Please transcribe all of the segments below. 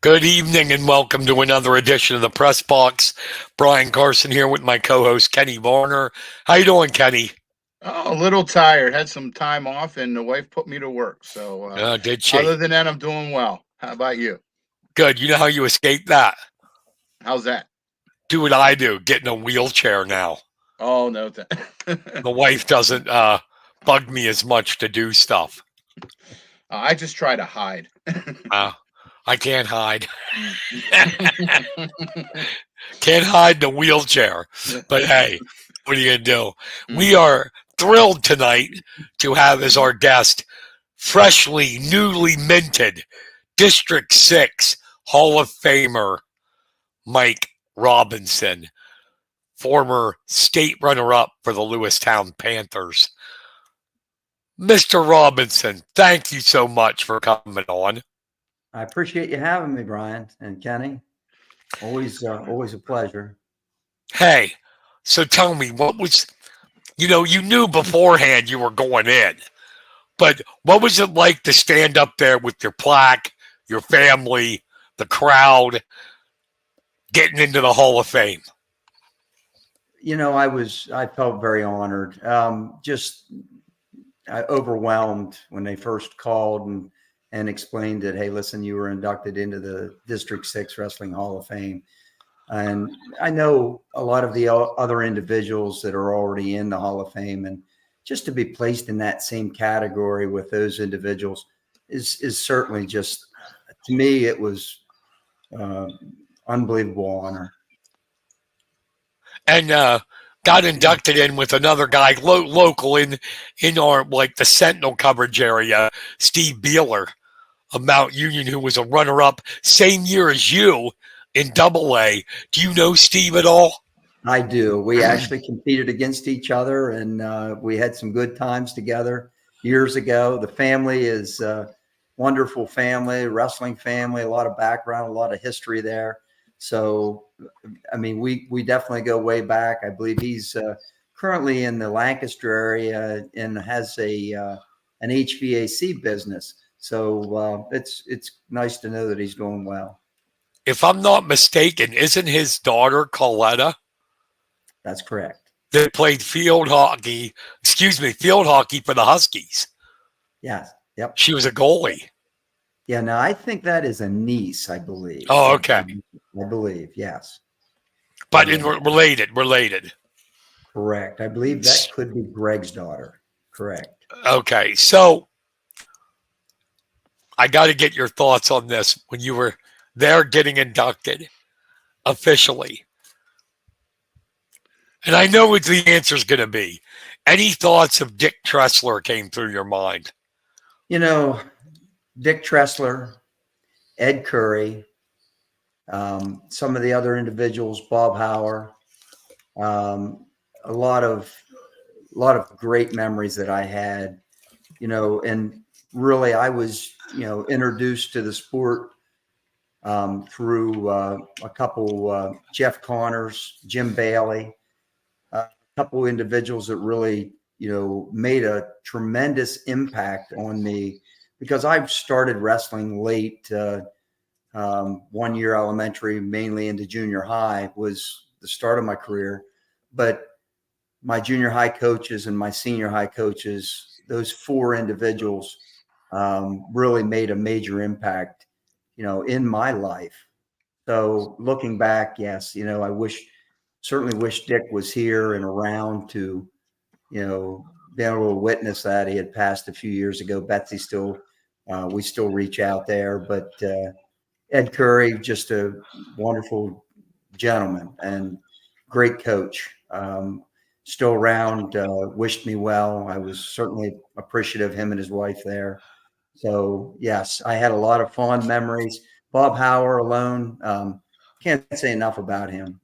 Good evening and welcome to another edition of the Press Box. Brian Carson here with my co-host Kenny Varner. How you doing, Kenny? Oh, a little tired. Had some time off, and the wife put me to work. So, Did other she? than that, I'm doing well. How about you? Good. You know how you escape that? How's that? Do what I do. Get in a wheelchair now. Oh no, The wife doesn't bug me as much to do stuff. I just try to hide. I can't hide. Can't hide the wheelchair. But hey, what are you going to do? We are thrilled tonight to have as our guest freshly, newly minted District 6 Hall of Famer Mike Robinson, former state runner-up for the Lewistown Panthers. Mr. Robinson, thank you so much for coming on. I appreciate you having me, Brian and Kenny. Always a pleasure. Hey, so tell me, what was, you knew beforehand you were going in, but what was it like to stand up there with your plaque, your family, the crowd, getting into the Hall of Fame? I felt very honored. I overwhelmed when they first called and explained that, hey, listen, you were inducted into the District 6 Wrestling Hall of Fame. And I know a lot of the other individuals that are already in the Hall of Fame, and just to be placed in that same category with those individuals is certainly just, to me, it was unbelievable honor. And got inducted in with another guy local in our, like, the Sentinel coverage area, Steve Beeler of Mount Union, who was a runner-up same year as you in AA. Do you know Steve at all? I do. We actually competed against each other, and we had some good times together years ago. The family is a wonderful family, wrestling family, a lot of background, a lot of history there. So, I mean, we definitely go way back. I believe he's currently in the Lancaster area and has an HVAC business. So it's nice to know that he's doing well. If I'm not mistaken, isn't his daughter Coletta? That's correct. That played field hockey for the Huskies. Yes. Yep. She was a goalie. Yeah, no, I think that is a niece, I believe. Oh, okay. I believe, yes. But related. Correct. I believe that could be Greg's daughter. Correct. Okay, so I got to get your thoughts on this when you were there getting inducted officially. And I know what the answer is going to be. Any thoughts of Dick Tressler came through your mind? Dick Tressler, Ed Curry, some of the other individuals, Bob Hauer, a lot of great memories that I had, and really I was, introduced to the sport through a couple, Jeff Connors, Jim Bailey, a couple individuals that really, made a tremendous impact on me, because I've started wrestling late. 1 year elementary, mainly into junior high, was the start of my career. But my junior high coaches and my senior high coaches, those four individuals really made a major impact, in my life. So looking back, yes, I certainly wish Dick was here and around to, be able to witness that. He had passed a few years ago. Betsy we still reach out there, but Ed Curry, just a wonderful gentleman and great coach. Still around, wished me well. I was certainly appreciative of him and his wife there. So yes, I had a lot of fond memories. Bob Hauer alone, can't say enough about him.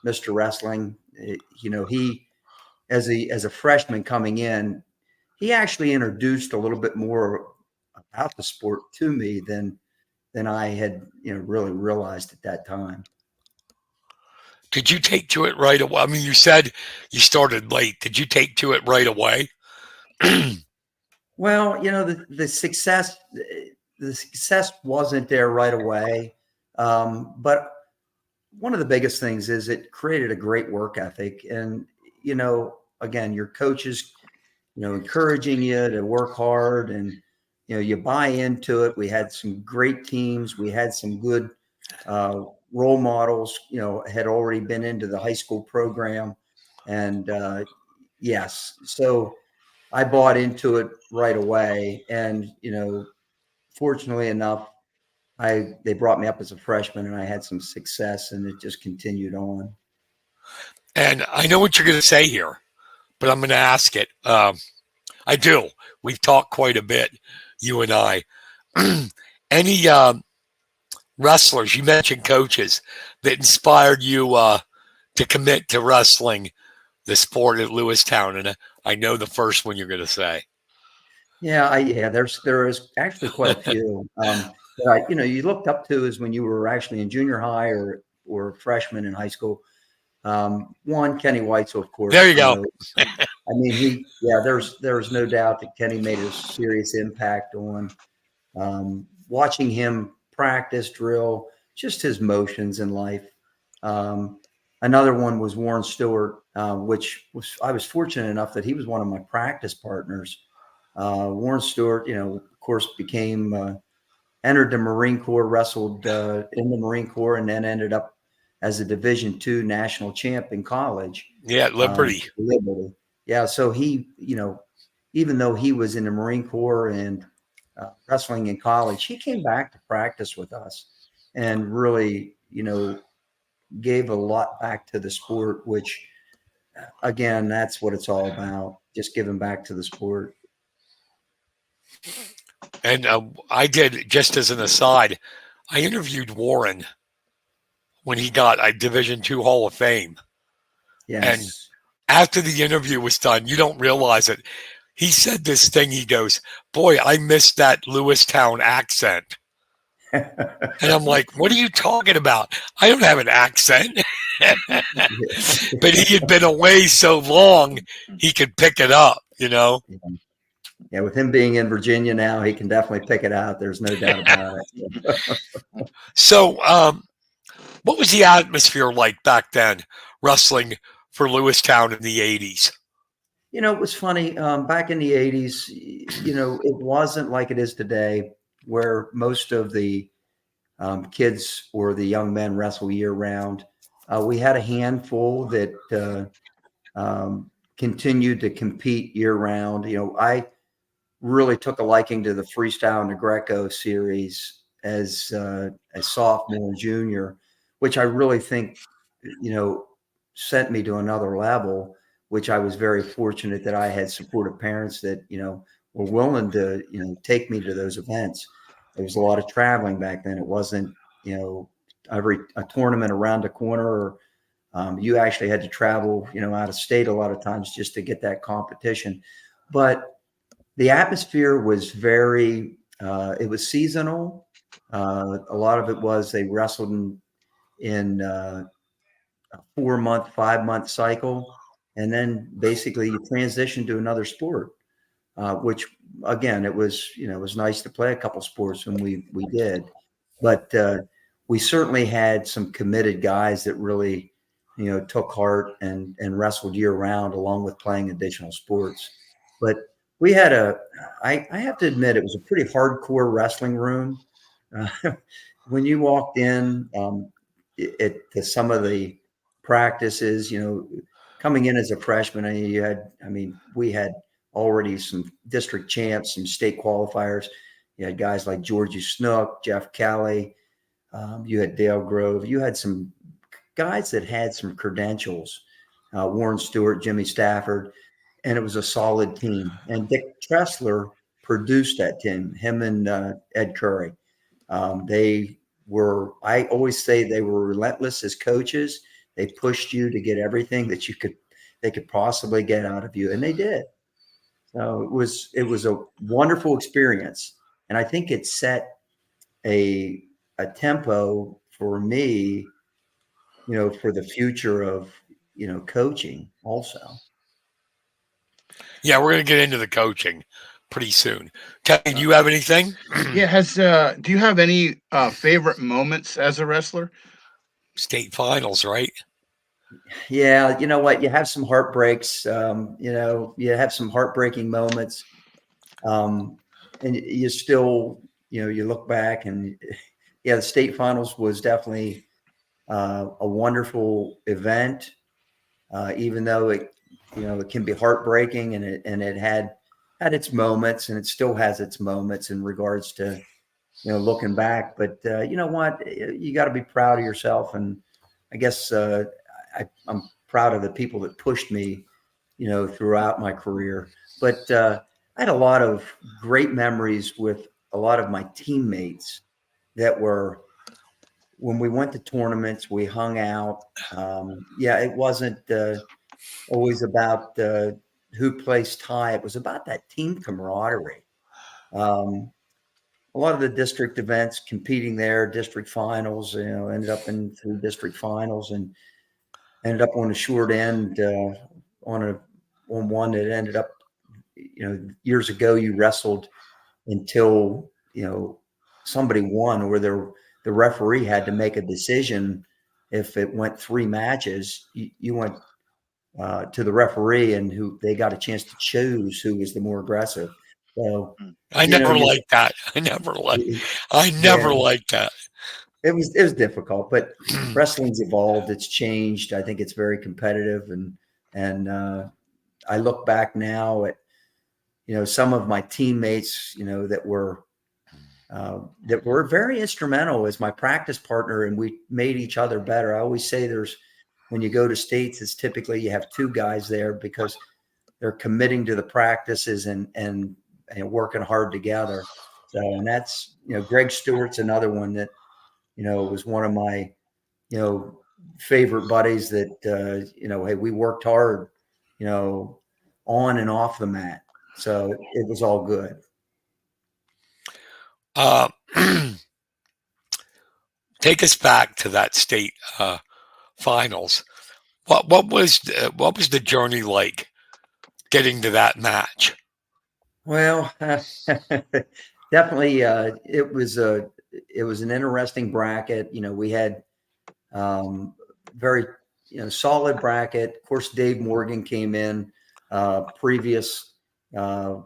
Mr. Wrestling, he, as a freshman coming in, he actually introduced a little bit more about the sport to me than I had, really realized at that time. Did you take to it right away? I mean, you said you started late. Did you take to it right away? Well, the success the success wasn't there right away. But one of the biggest things is it created a great work ethic. And, again, your coaches, encouraging you to work hard, and, you buy into it. We had some great teams. We had some good role models, had already been into the high school program. And yes, so I bought into it right away. And, fortunately enough, they brought me up as a freshman, and I had some success, and it just continued on. And I know what you're going to say here, but I'm going to ask it. I do. We've talked quite a bit, you and I. Any wrestlers, you mentioned coaches, that inspired you to commit to wrestling, the sport at Lewistown? And I know the first one you're going to say. Yeah, there is actually quite a few that you looked up to is when you were actually in junior high or freshman in high school. One, Kenny Whitesell, of course. There you go. I mean, there's no doubt that Kenny made a serious impact on watching him practice, drill, just his motions in life. Another one was Warren Stewart, which I was fortunate enough that he was one of my practice partners. Warren Stewart, of course, entered the Marine Corps, wrestled in the Marine Corps, and then ended up as a Division II national champ in college. Yeah, Liberty. Liberty. Yeah. So he, even though he was in the Marine Corps and wrestling in college, he came back to practice with us and really, gave a lot back to the sport, which, again, that's what it's all about, just giving back to the sport. And I did, just as an aside, I interviewed Warren when he got a Division II Hall of Fame. Yes. And after the interview was done, you don't realize it, he said this thing. He goes, "Boy, I missed that Lewistown accent." And I'm like, "What are you talking about? I don't have an accent." But he had been away so long, he could pick it up, Yeah, with him being in Virginia now, he can definitely pick it out. There's no doubt about it. So, what was the atmosphere like back then, wrestling for Lewistown in the 80s? It was funny. Back in the 80s, it wasn't like it is today, where most of the kids or the young men wrestle year round. We had a handful that continued to compete year round. I really took a liking to the freestyle and the Greco series as a sophomore and junior, which I really think, sent me to another level, which I was very fortunate that I had supportive parents that, were willing to, take me to those events. There was a lot of traveling back then. It wasn't, a tournament around the corner, or you actually had to travel, out of state a lot of times just to get that competition. But the atmosphere was it was seasonal. A lot of it was they wrestled in a 4-month, 5-month cycle. And then basically you transition to another sport, which again, it was nice to play a couple sports when we did, but we certainly had some committed guys that really, took heart and wrestled year round along with playing additional sports. But we had I have to admit, it was a pretty hardcore wrestling room. When you walked in to some of the practices, coming in as a freshman, we had already some district champs, some state qualifiers. You had guys like Georgie Snook, Jeff Kelly. You had Dale Grove. You had some guys that had some credentials, Warren Stewart, Jimmy Stafford, and it was a solid team. And Dick Tressler produced that team, him and Ed Curry. I always say they were relentless as coaches. They pushed you to get everything that they could possibly get out of you. And they did. So it was a wonderful experience. And I think it set a tempo for me, for the future of, coaching also. Yeah, we're going to get into the coaching, pretty soon. Kevin, you have anything? Yeah, do you have any favorite moments as a wrestler? State finals, right? Yeah, you know what? You have some heartbreaks. You have some heartbreaking moments, and you still, you look back and yeah, the state finals was definitely a wonderful event, even though it can be heartbreaking, and it had its moments, and it still has its moments in regards to looking back. But you know what? You got to be proud of yourself, and I guess I'm proud of the people that pushed me, throughout my career. But I had a lot of great memories with a lot of my teammates that were when we went to tournaments, we hung out. Yeah, it wasn't always about who placed high. It was about that team camaraderie. Um, a lot of the district events competing there, district finals, ended up in through district finals and ended up on the short end on one that ended up, years ago you wrestled until, somebody won or the referee had to make a decision. If it went 3 matches, you went to the referee and who they got a chance to choose who was the more aggressive. So, I never liked that. I never yeah, liked that. it was difficult, but wrestling's evolved. It's changed. I think it's very competitive, and I look back now at some of my teammates that were very instrumental as my practice partner, and we made each other better. I always say when you go to states, it's typically you have 2 guys there because they're committing to the practices and working hard together. So, and that's, Greg Stewart's another one that, was one of my, favorite buddies that, hey, we worked hard, on and off the mat. So it was all good. Uh, take us back to that state finals. What was the journey like getting to that match? Well, definitely, it was an interesting bracket. We had very solid bracket. Of course, Dave Morgan came in, previous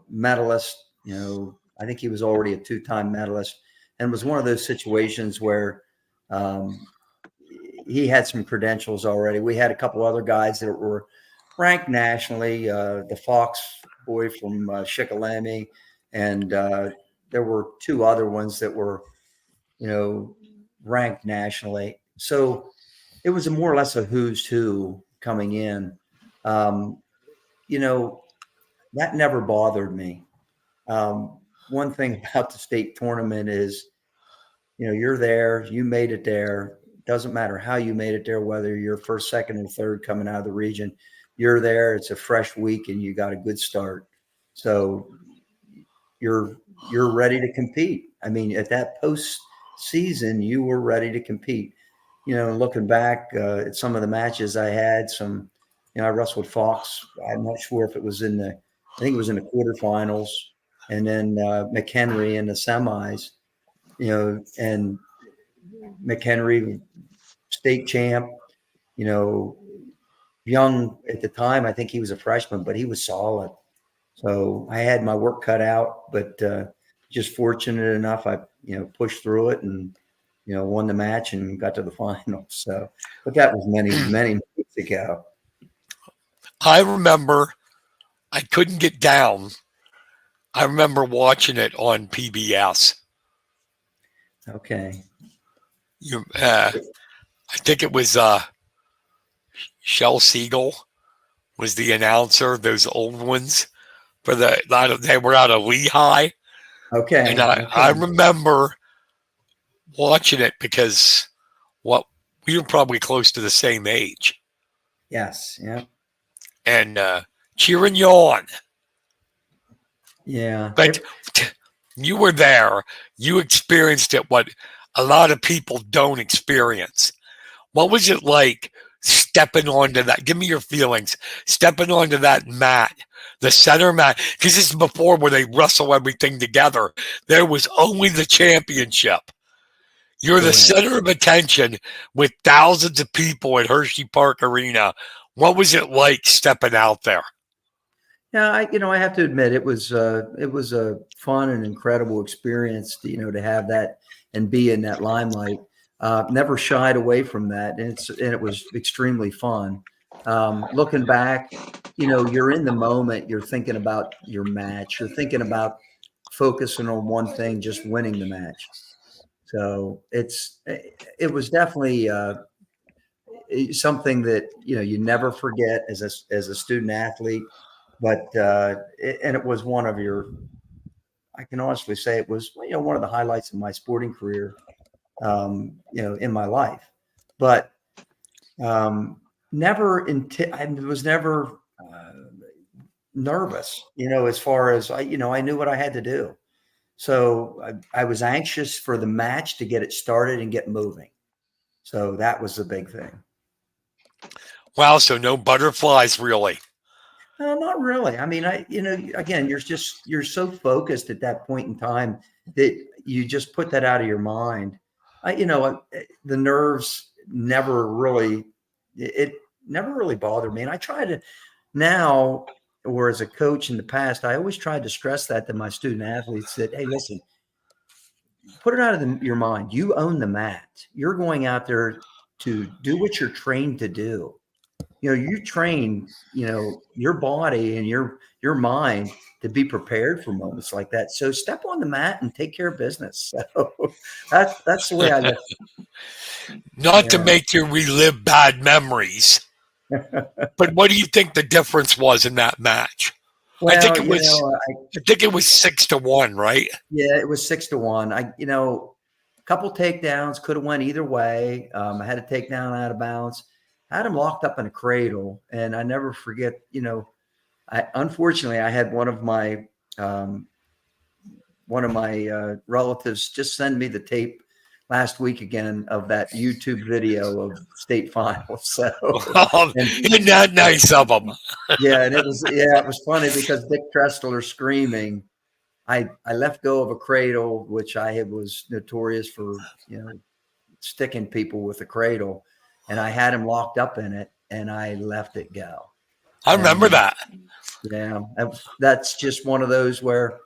medalist. I think he was already a 2-time medalist, and was one of those situations where he had some credentials already. We had a couple other guys that were ranked nationally. The Fox boy from Shikellamy, and there were 2 other ones that were, ranked nationally. So it was more or less a who's who coming in. Um, that never bothered me. One thing about the state tournament is, you're there, you made it there. Doesn't matter how you made it there, whether you're first, second, or third coming out of the region, you're there. It's a fresh week and you got a good start. So you're ready to compete. I mean, at that post season, you were ready to compete. Looking back at some of the matches I had, I wrestled Fox. I'm not sure if it was I think it was in the quarterfinals, and then McHenry in the semis. And McHenry, state champ. Young at the time. I think he was a freshman, but he was solid. So I had my work cut out, but just fortunate enough, I pushed through it and won the match and got to the finals. So, but that was many months ago. I remember I couldn't get down. I remember watching it on PBS. Okay. I think it was Shel Siegel was the announcer. Those old ones they were out of Lehigh. Okay. And I remember watching it because we were probably close to the same age. Yes. Yeah. And cheering you on. Yeah. But you were there. You experienced it, what a lot of people don't experience. What was it like stepping onto that? Give me your feelings. Stepping onto that mat, the center mat, because this is before where they wrestle everything together. There was only the championship. You're the Correct. center of attention with thousands of people at Hershey Park Arena. What was it like stepping out there? Yeah, I have to admit it was a fun and incredible experience to have that and be in that limelight. Never shied away from that, and it was extremely fun. Looking back, you're in the moment. You're thinking about your match. You're thinking about focusing on one thing, just winning the match. So it was definitely something that you never forget as a student athlete. But and it was one of I can honestly say it was one of the highlights of my sporting career, in my life. But I was never nervous, as far as I knew what I had to do. So I was anxious for the match to get it started and get moving. So that was the big thing. Wow, so no butterflies really. Not really. I mean, again, you're so focused at that point in time that you just put that out of your mind. The nerves it never really bothered me. And I try to now, or as a coach in the past, I always tried to stress that to my student athletes that, hey, listen, put it out of your mind. You own the mat. You're going out there to do what you're trained to do. You train, your body and your mind to be prepared for moments like that. So step on the mat and take care of business. So that's the way I look. Not to make you relive bad memories, but what do you think the difference was in that match? Well, I think it was 6-1, right? Yeah, it was 6-1. A couple takedowns could have went either way. I had a takedown out of bounds. I had him locked up in a cradle, and I never forget. Unfortunately, I had one of my relatives just send me the tape last week again of that YouTube video of state finals. So, isn't that nice of them? Yeah, and it was funny because Dick Trestler screaming. I let go of a cradle, which I was notorious for, sticking people with a cradle, and I had him locked up in it, and I let it go. I remember that. Yeah, that's just one of those where,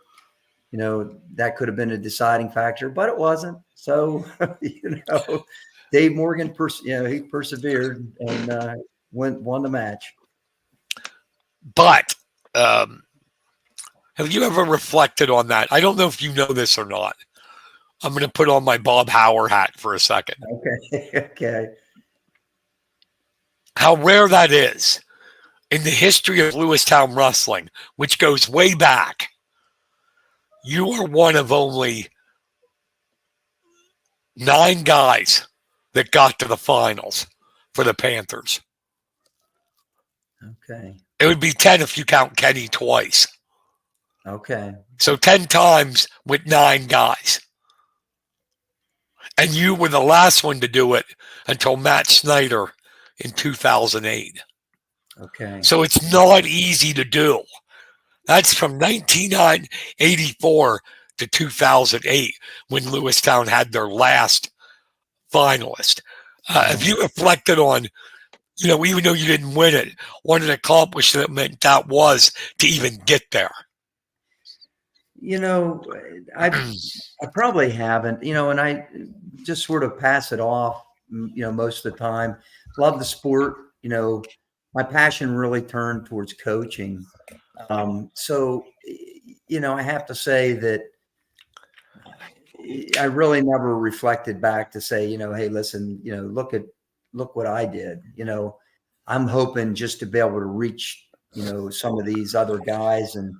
that could have been a deciding factor, but it wasn't. So, Dave Morgan, he persevered and won the match. But have you ever reflected on that? I don't know if you know this or not. I'm going to put on my Bob Hauer hat for a second. Okay. How rare that is in the history of Lewistown wrestling, which goes way back. You are one of only 9 guys that got to the finals for the Panthers. Okay. It would be 10 if you count Kenny twice. Okay. So 10 times with 9 guys. And you were the last one to do it until Matt Snyder in 2008. Okay. So it's not easy to do. That's from 1984 to 2008 when Lewistown had their last finalist. Have you reflected on, even though you didn't win it, what an accomplishment that was to even get there? I probably haven't, and I just sort of pass it off, most of the time. Love the sport. My passion really turned towards coaching. So, I have to say that I really never reflected back to say, hey, listen, look what I did. I'm hoping just to be able to reach, some of these other guys and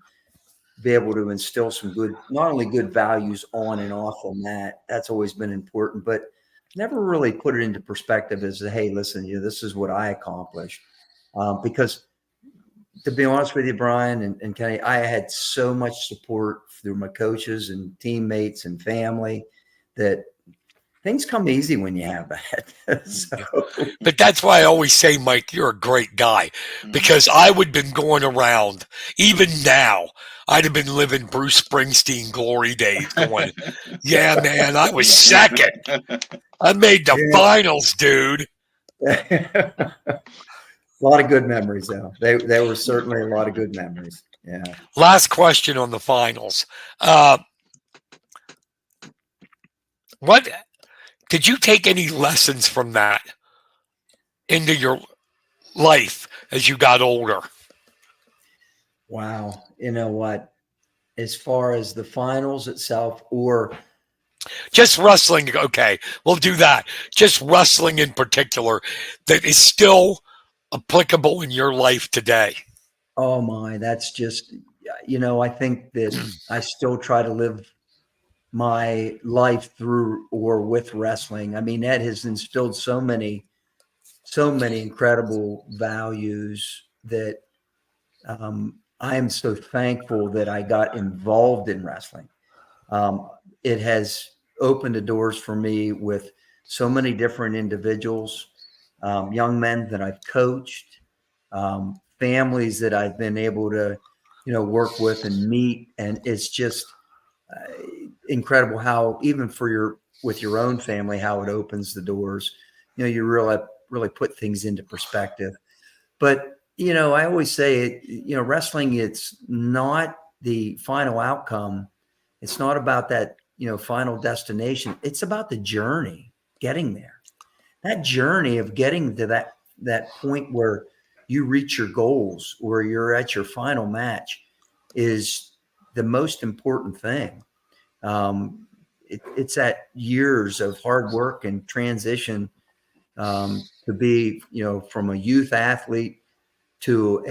be able to instill some not only good values on and off the mat. That's always been important, but never really put it into perspective as, hey, listen, this is what I accomplished. Because to be honest with you, Brian and Kenny, I had so much support through my coaches and teammates and family that things come easy when you have that. So, But that's why I always say, Mike, you're a great guy, because I would have been going around, even now, I'd have been living Bruce Springsteen glory days going, yeah, man, I was second. I made the finals, dude. a lot of good memories, though. They were certainly a lot of good memories. Yeah. Last question on the finals. What did you take any lessons from that into your life as you got older? Wow. You know what? As far as the finals itself, or Just wrestling, okay, we'll do that. Just wrestling in particular that is still applicable in your life today. oh my, that's just, I think that I still try to live my life through or with wrestling. I mean, that has instilled so many incredible values that I am so thankful that I got involved in wrestling. It has opened the doors for me with so many different individuals, young men that I've coached, families that I've been able to, work with and meet. And it's just incredible how even with your own family, how it opens the doors. You really put things into perspective. But, I always say, wrestling, it's not the final outcome. It's not about that, final destination. It's about the journey getting there. That journey of getting to that point where you reach your goals, where you're at your final match, is the most important thing. It's that years of hard work and transition to be, from a youth athlete to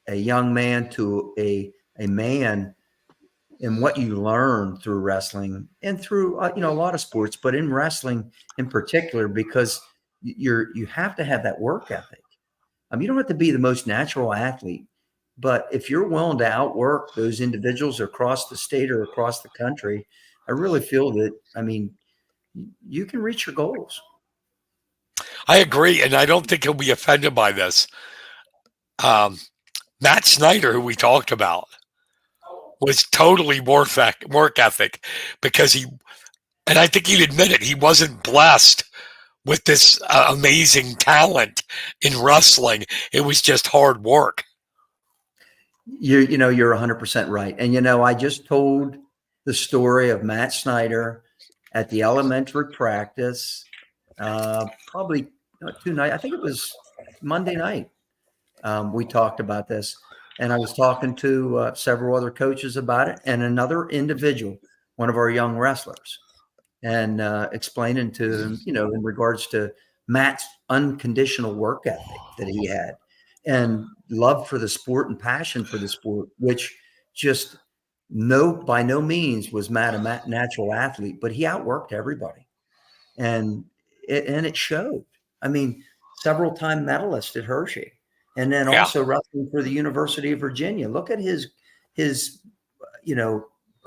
a young man to a man, and what you learn through wrestling and through a lot of sports, but in wrestling in particular, because you have to have that work ethic. You don't have to be the most natural athlete, but if you're willing to outwork those individuals across the state or across the country, I really feel that, you can reach your goals. I agree, and I don't think he'll be offended by this. Matt Snyder, who we talked about, was totally work ethic because and I think he'd admit it, he wasn't blessed with this amazing talent in wrestling. It was just hard work. You're 100% right. And, I just told the story of Matt Snyder at the elementary practice, probably 2 nights. I think it was Monday night. We talked about this, and I was talking to several other coaches about it, and another individual, one of our young wrestlers, and explaining to them, in regards to Matt's unconditional work ethic that he had, and love for the sport and passion for the sport, which just by no means was Matt a natural athlete, but he outworked everybody, and it showed. I mean, several time medalist at Hershey, and then also wrestling for the University of Virginia. Look at his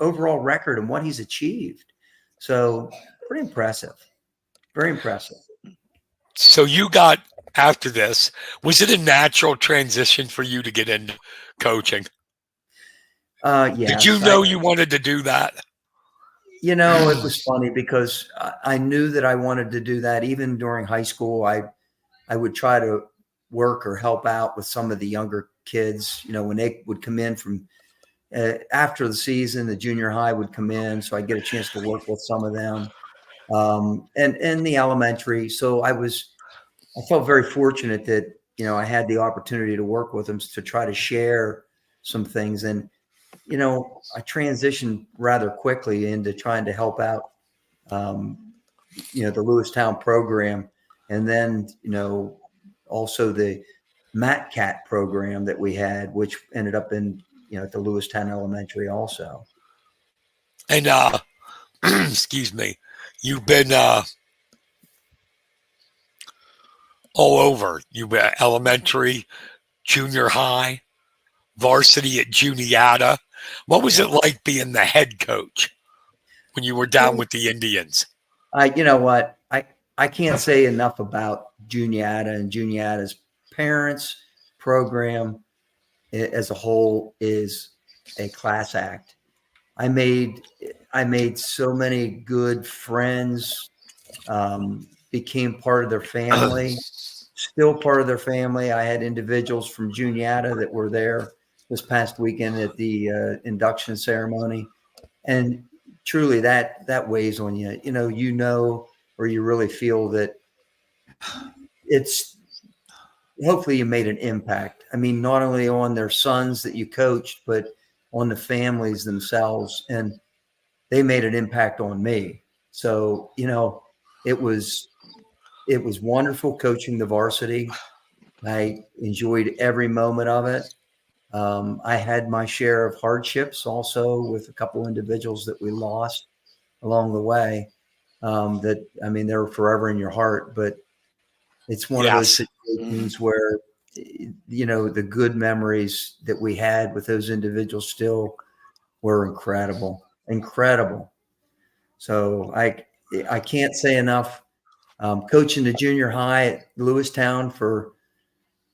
overall record and what he's achieved. So pretty impressive, very impressive. So you got, after this, was it a natural transition for you to get into coaching? Yes. Did you know you wanted to do that? It was funny because I knew that I wanted to do that. Even during high school, I would try to work or help out with some of the younger kids, when they would come in from after the season, the junior high would come in. So I'd get a chance to work with some of them. And the elementary. So I felt very fortunate that, I had the opportunity to work with them to try to share some things. And, I transitioned rather quickly into trying to help out, the Lewistown program. And then, also the Matt Cat program that we had, which ended up in, at the Lewistown Elementary also. And, excuse me, you've been all over. You were elementary, junior high, varsity at Juniata. What was it like being the head coach when you were down with the Indians? You know what? I can't say enough about Juniata and Juniata's parents program as a whole is a class act. I made I made so many good friends, became part of their family, still part of their family. I had individuals from Juniata that were there this past weekend at the induction ceremony, and truly that weighs on you. Or you really feel that it's hopefully you made an impact. I mean, not only on their sons that you coached, but on the families themselves. And they made an impact on me. So, it was wonderful coaching the varsity. I enjoyed every moment of it. I had my share of hardships also with a couple individuals that we lost along the way. They're forever in your heart, but it's one of those Yes. situations where, the good memories that we had with those individuals still were incredible, incredible. So I can't say enough. Coaching the junior high at Lewistown for,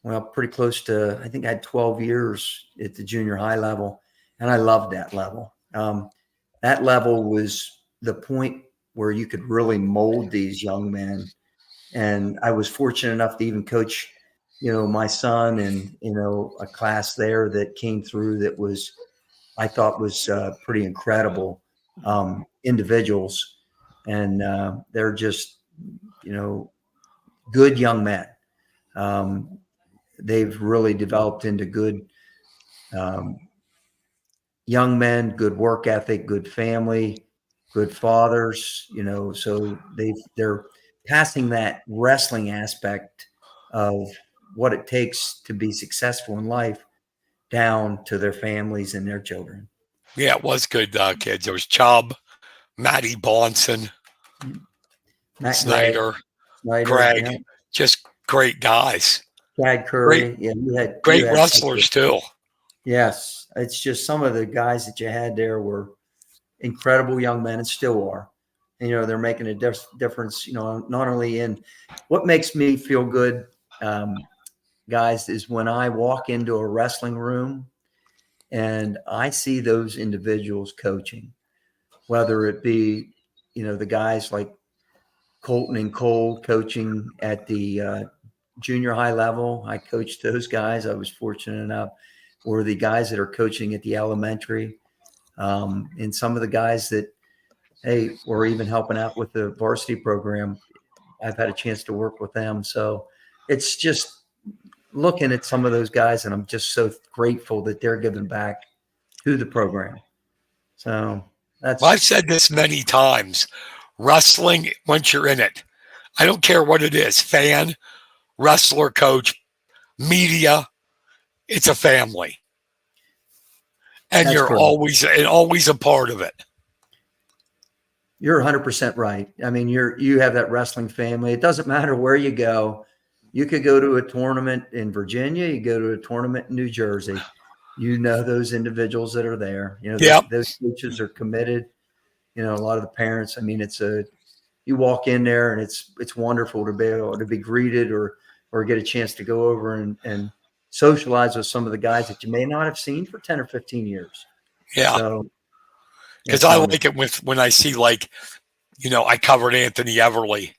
well, pretty close to, I think I had 12 years at the junior high level, and I loved that level. That level was the point where you could really mold these young men. And I was fortunate enough to even coach, my son and, a class there that came through that I thought was pretty incredible individuals. And they're just, good young men. Um, they've really developed into good um, young men, good work ethic, good family, good fathers, so they're passing that wrestling aspect of what it takes to be successful in life down to their families and their children. Yeah, it was good kids. There was Chubb, Matty Bonson, Matt Gray, Snyder, Snyder, Craig, yeah, just great guys. Chad Great, Curry, yeah, you great had such a, wrestlers too. yes, it's just some of the guys that you had there were incredible young men and still are. And, they're making a difference, not only in what makes me feel good, guys, is when I walk into a wrestling room and I see those individuals coaching, whether it be, the guys like Colton and Cole coaching at the junior high level. I coached those guys. I was fortunate enough, or the guys that are coaching at the elementary, and some of the guys that, hey, we're even helping out with the varsity program. I've had a chance to work with them. So it's just looking at some of those guys, and I'm just so grateful that they're giving back to the program. So Well, I've that's, said this many times. Wrestling, once you're in it, I don't care what it is, fan, wrestler, coach, media, it's a family. And that's you're correct. always a part of it. You're 100% right. I mean, you have that wrestling family. It doesn't matter where you go. You could go to a tournament in Virginia. You go to a tournament in New Jersey. Those individuals that are there. Yep. Those coaches are committed. A lot of the parents. I mean, you walk in there and it's wonderful to be able to be greeted or get a chance to go over and socialize with some of the guys that you may not have seen for 10 or 15 years. Yeah. So Because it's I wonderful. like it when I see, like, I covered Anthony Everly.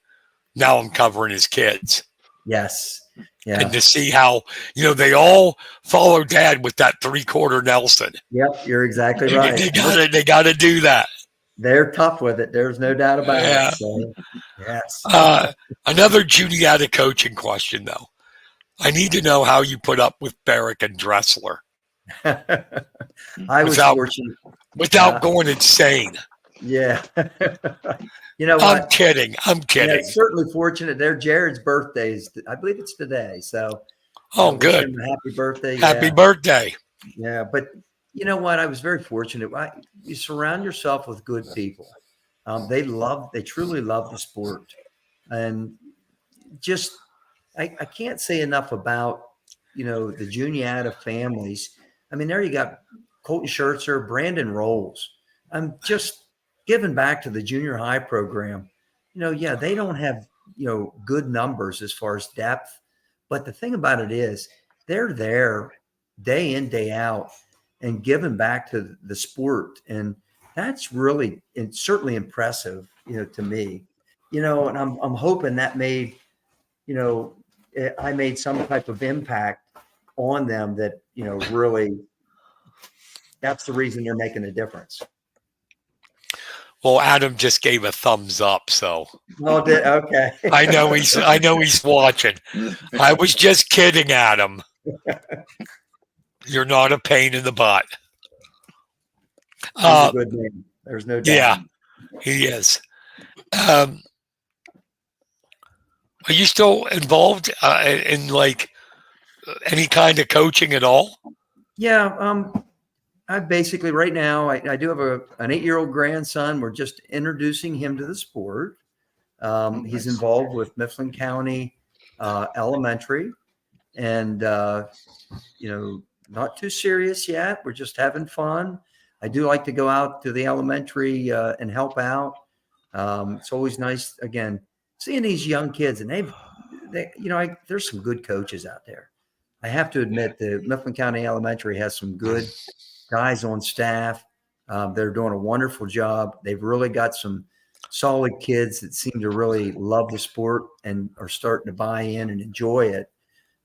Now I'm covering his kids. Yes. And Yeah. to see how, they all follow dad with that 3/4 Nelson. Yep. You're exactly They, right. they got to do that. They're tough with it. There's no doubt about it. Yeah. So yes. Another Juniata coaching question, though. I need to know how you put up with Barrick and Dressler I was without fortunate. going insane. Yeah. You know I'm what? kidding. I'm Yeah, kidding. certainly fortunate. They're Jared's birthdays. I believe it's today. So Oh, wish good. him a happy birthday. Happy Yeah. birthday. Yeah. But you know what? I was very fortunate. You surround yourself with good people. They truly love the sport. And just, I can't say enough about, the Juniata families. I mean, there you got Colton Schertzer, Brandon Rolls. I'm just giving back to the junior high program. yeah, they don't have, good numbers as far as depth. But the thing about it is they're there day in, day out and giving back to the sport. And that's really and certainly impressive, to me. And I'm hoping that made, I made some type of impact on them that, really that's the reason they're making a difference. Well, Adam just gave a thumbs up, so Well, okay. I know he's watching. I was just kidding, Adam. You're not a pain in the butt. He's a good man. There's no doubt. Yeah, he is. Are you still involved in like any kind of coaching at all? Yeah. I basically right now I do have an 8-year-old grandson. We're just introducing him to the sport. He's involved with Mifflin County Elementary, and not too serious yet. We're just having fun. I do like to go out to the elementary and help out. It's always nice, again, seeing these young kids, and there's some good coaches out there. I have to admit, the Mifflin County Elementary has some good guys on staff. They're doing a wonderful job. They've really got some solid kids that seem to really love the sport and are starting to buy in and enjoy it.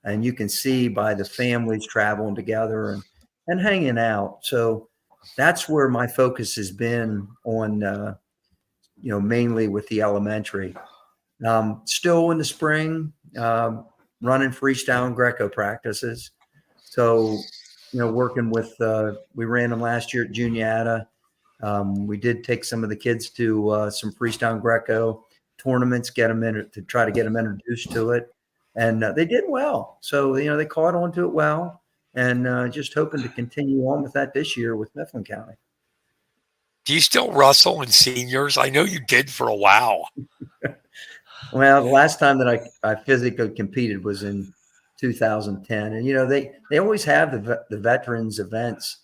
And you can see by the families traveling together and hanging out. So that's where my focus has been on, mainly with the elementary. Still in the spring, running freestyle and Greco practices. So, working with, we ran them last year at Juniata. We did take some of the kids to some freestyle and Greco tournaments, get them in to try to get them introduced to it. And they did well. So, they caught on to it well, and just hoping to continue on with that this year with Mifflin County. Do you still wrestle in seniors? I know you did for a while. Well, the last time that I physically competed was in 2010. And, they always have the veterans events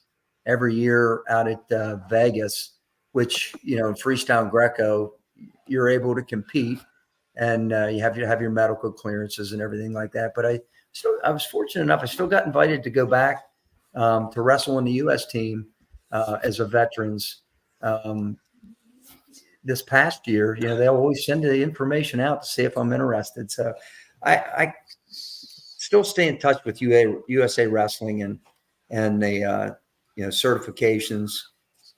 every year out at Vegas, which, in freestyle and Greco, you're able to compete. And you have to have your medical clearances and everything like that. But I was fortunate enough. I still got invited to go back to wrestle on the U.S. team as a veterans. This past year, they'll always send the information out to see if I'm interested. So I still stay in touch with USA Wrestling and the certifications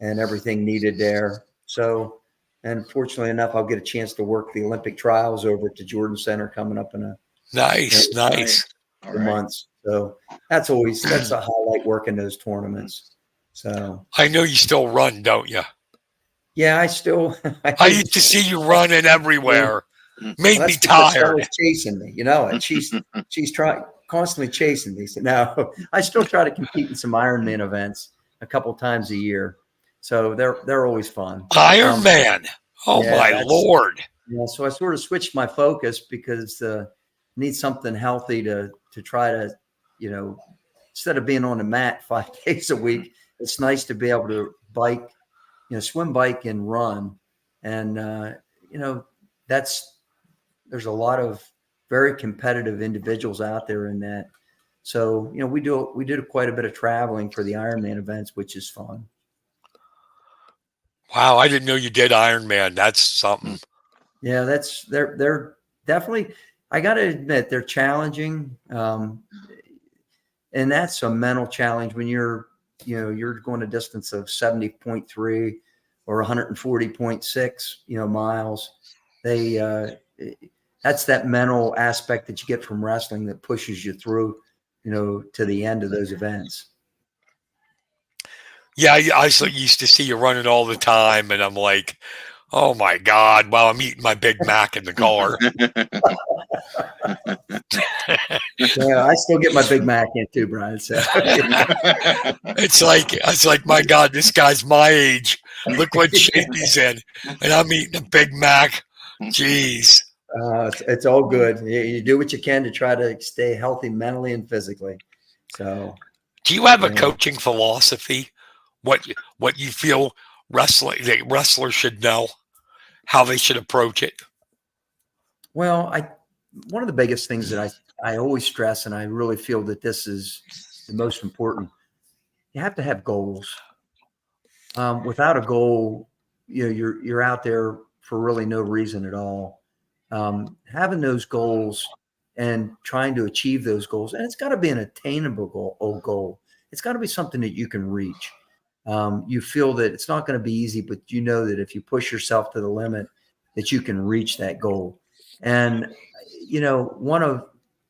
and everything needed there. So. And fortunately enough, I'll get a chance to work the Olympic trials over at the Jordan Center coming up in a nice months. So that's a highlight, working those tournaments. So I know you still run, don't you? Yeah, I still. I used to see you running everywhere. Made me tired. tired. Chasing me, and she's constantly chasing me. So now I still try to compete in some Ironman events a couple times a year. So they're always fun. Iron Man. Oh, yeah, my Lord. Yeah. So I sort of switched my focus because need something healthy to try to, instead of being on the mat 5 days a week, it's nice to be able to bike, swim, bike, and run. And, there's a lot of very competitive individuals out there in that. So, we did quite a bit of traveling for the Ironman events, which is fun. Wow, I didn't know you did Iron Man. That's something. Yeah, they're definitely. I got to admit, they're challenging, and that's a mental challenge when you're going a distance of 70.3 or 140.6 miles. That's that mental aspect that you get from wrestling that pushes you through to the end of those events. Yeah, I used to see you running all the time, and I'm like, oh, my God, while I'm eating my Big Mac in the car. Yeah, I still get my Big Mac in too, Brian. So. It's like, my God, this guy's my age. Look what shape he's in. And I'm eating a Big Mac. Jeez. It's all good. You do what you can to try to stay healthy mentally and physically. So, do you have a coaching philosophy? What you feel wrestlers should know, how they should approach it? Well, one of the biggest things that I always stress, and I really feel that this is the most important, you have to have goals. Without a goal, you're out there for really no reason at all. Having those goals and trying to achieve those goals, and it's got to be an attainable goal. It's got to be something that you can reach. You feel that it's not going to be easy, but you know that if you push yourself to the limit, that you can reach that goal. And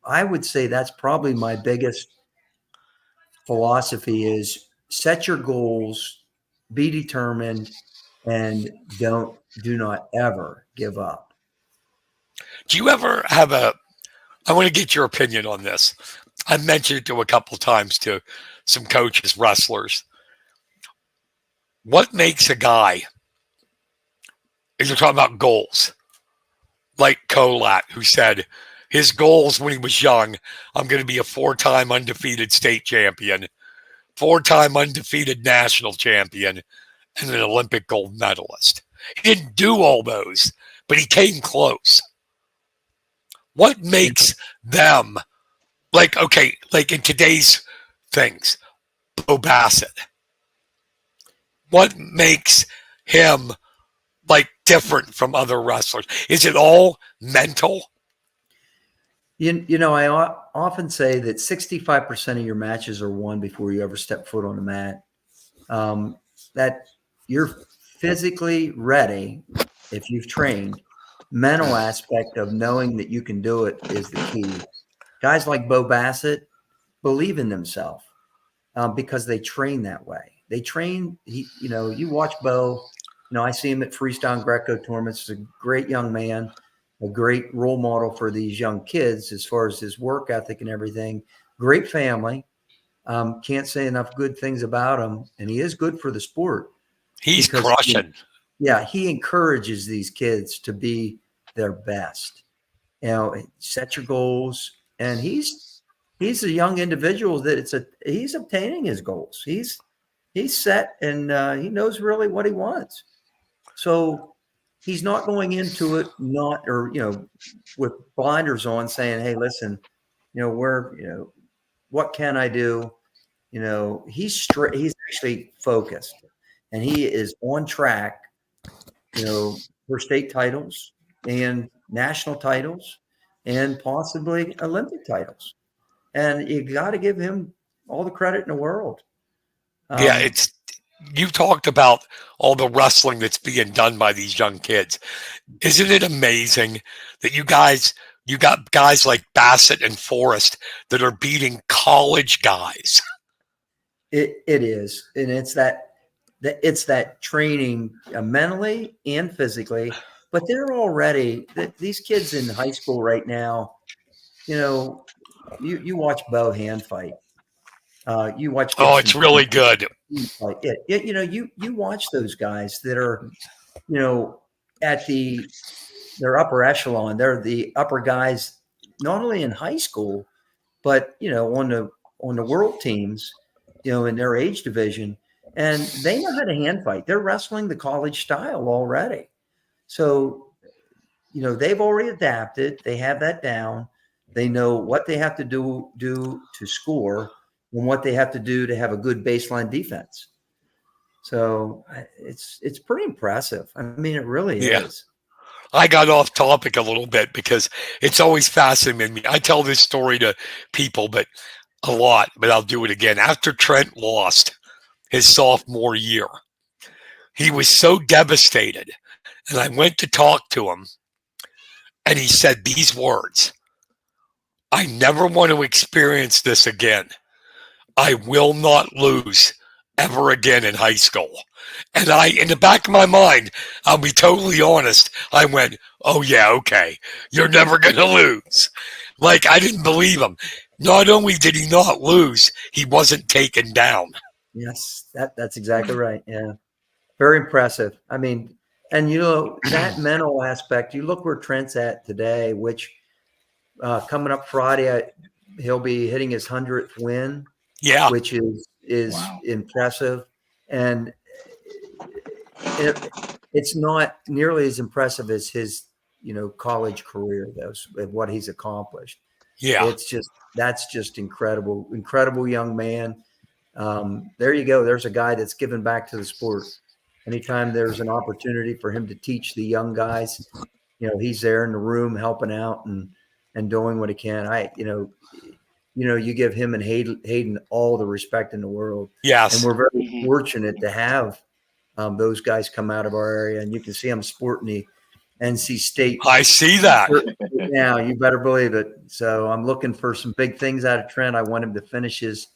I would say that's probably my biggest philosophy is set your goals, be determined, and do not ever give up. Do you ever have I want to get your opinion on this. I've mentioned it to a couple of times to some coaches, wrestlers. What makes a guy, if you're talking about goals, like Kolat, who said his goals when he was young, I'm going to be a 4-time undefeated state champion, 4-time undefeated national champion, and an Olympic gold medalist. He didn't do all those, but he came close. What makes them, like in today's things, Bo Bassett, what makes him different from other wrestlers? Is it all mental? I often say that 65% of your matches are won before you ever step foot on the mat. That you're physically ready if you've trained. Mental aspect of knowing that you can do it is the key. Guys like Bo Bassett believe in themselves because they train that way. They train. You watch Bo. I see him at Freestyle Greco tournaments. He's a great young man, a great role model for these young kids as far as his work ethic and everything. Great family. Can't say enough good things about him, and he is good for the sport. He's crushing. He encourages these kids to be their best. Set your goals, and he's a young individual that he's obtaining his goals. He's set, and he knows really what he wants. So he's not going into it with blinders on, saying, "Hey, listen, what can I do?" He's straight. He's actually focused, and he is on track. For state titles and national titles, and possibly Olympic titles. And you got to give him all the credit in the world. You talked about all the wrestling that's being done by these young kids. Isn't it amazing that you got guys like Bassett and Forrest that are beating college guys? It is, and it's that training mentally and physically. But they're already these kids in high school right now. You watch Bo hand fight. You watch. It's really good. You watch those guys that are, at their upper echelon. They're the upper guys, not only in high school, but on the world teams, in their age division, and they know how to hand fight. They're wrestling the college style already. So, they've already adapted. They have that down. They know what they have to do to score and what they have to do to have a good baseline defense. So it's pretty impressive. I mean, it really is. I got off topic a little bit because it's always fascinating me. I tell this story to people, but I'll do it again. After Trent lost his sophomore year, he was so devastated. And I went to talk to him, and he said these words: "I never want to experience this again. I will not lose ever again in high school." And in the back of my mind, I'll be totally honest, I went, "Oh yeah, okay. You're never going to lose." I didn't believe him. Not only did he not lose, he wasn't taken down. Yes, that's exactly right. Yeah. Very impressive. I mean, and that mental aspect, you look where Trent's at today, which coming up Friday, he'll be hitting his 100th win. Yeah. Which is wow. Impressive. And it's not nearly as impressive as his, college career, what he's accomplished. Yeah. That's just incredible. Incredible young man. There you go. There's a guy that's given back to the sport. Anytime there's an opportunity for him to teach the young guys, he's there in the room helping out and doing what he can. You give him and Hayden all the respect in the world. Yes. And we're very fortunate to have those guys come out of our area, and you can see them sporting the NC State. I see that. Now, you better believe it. So I'm looking for some big things out of Trent. I want him to finish his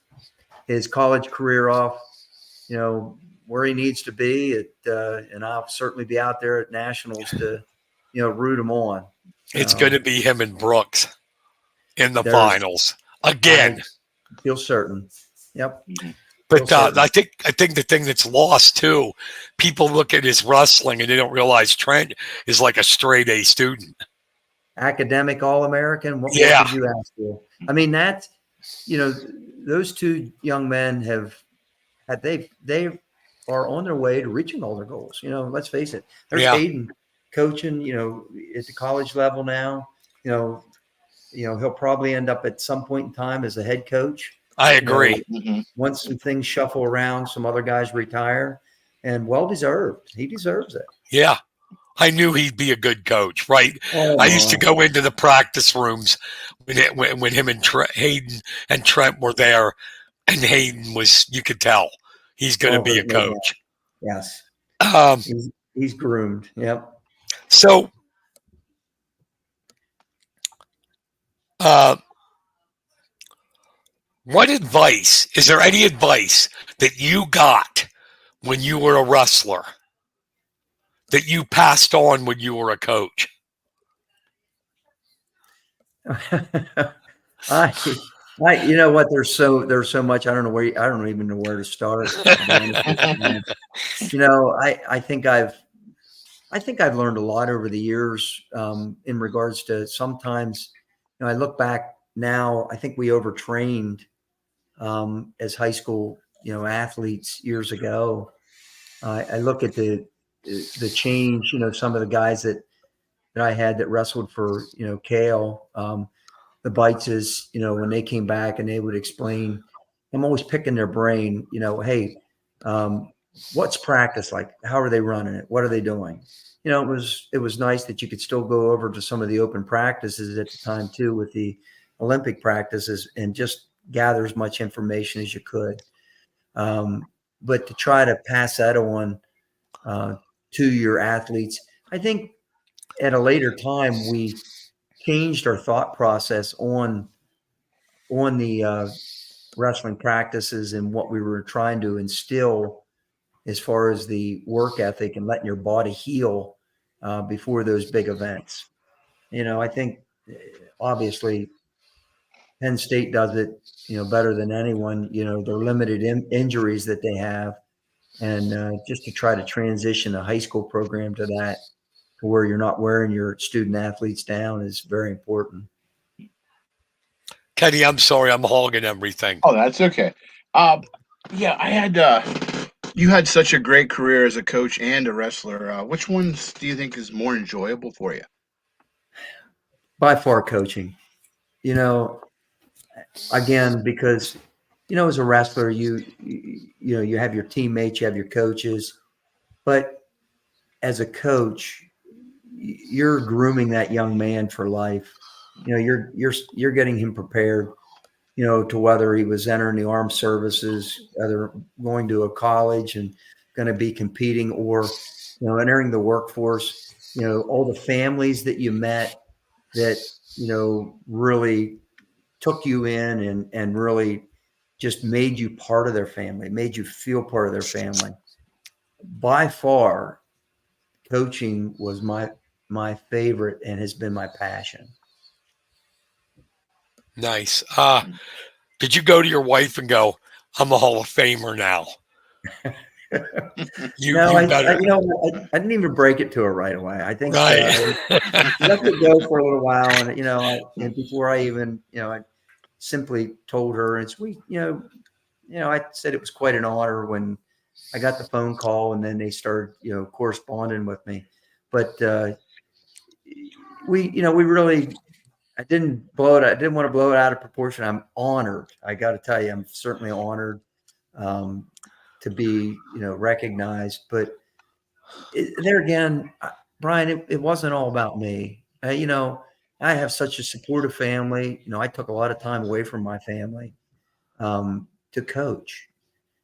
college career off, where he needs to be. And I'll certainly be out there at nationals to, root him on. It's going to be him and Brooks in the finals again. I feel certain. Yep. But I think the thing that's lost too, people look at his wrestling and they don't realize Trent is like a straight A student. Academic All-American. What could you ask for? I mean, that's, those two young men they are on their way to reaching all their goals. Let's face it. There's Hayden coaching, at the college level now. He'll probably end up at some point in time as a head coach. I agree. Once some things shuffle around, some other guys retire, and well-deserved. He deserves it. Yeah. I knew he'd be a good coach, right? I used to go into the practice rooms when him and Hayden and Trent were there, and Hayden was, you could tell he's going to be a coach. Yes. He's groomed. Yep. So, what advice, is there any advice that you got when you were a wrestler that you passed on when you were a coach? You know what? There's so much. I don't even know where to start. I think I've learned a lot over the years in regards to sometimes, I look back now, I think we overtrained as high school, athletes years ago. I look at the change, some of the guys that I had that wrestled for, Kale, the Bites, when they came back and they would explain, I'm always picking their brain, hey, what's practice like? How are they running it? What are they doing? It was nice that you could still go over to some of the open practices at the time too, with the Olympic practices, and just gather as much information as you could. But to try to pass that on to your athletes, I think at a later time we changed our thought process on the wrestling practices and what we were trying to instill as far as the work ethic and letting your body heal before those big events. I think obviously Penn State does it, better than anyone. Their limited injuries that they have, and just to try to transition a high school program to that, to where you're not wearing your student athletes down, is very important. Kenny, I'm sorry, I'm hogging everything. Oh, that's okay. You had such a great career as a coach and a wrestler. Which ones do you think is more enjoyable for you? By far, coaching. Again, because as a wrestler, you have your teammates, you have your coaches, but as a coach, you're grooming that young man for life. You're getting him prepared, to whether he was entering the armed services, either going to a college and going to be competing, or entering the workforce. All the families that you met that really took you in and really just made you part of their family, made you feel part of their family. By far, coaching was my favorite and has been my passion. Nice. Did you go to your wife and go, I'm a Hall of Famer now? I didn't even break it to her right away. I think I let it go for a little while, and before I even, I simply told her, and I said it was quite an honor when I got the phone call, and then they started, corresponding with me. But we really, I didn't blow it. I didn't want to blow it out of proportion. I'm honored. I got to tell you, I'm certainly honored to be, recognized. But there again, Brian, it wasn't all about me. I have such a supportive family. I took a lot of time away from my family to coach.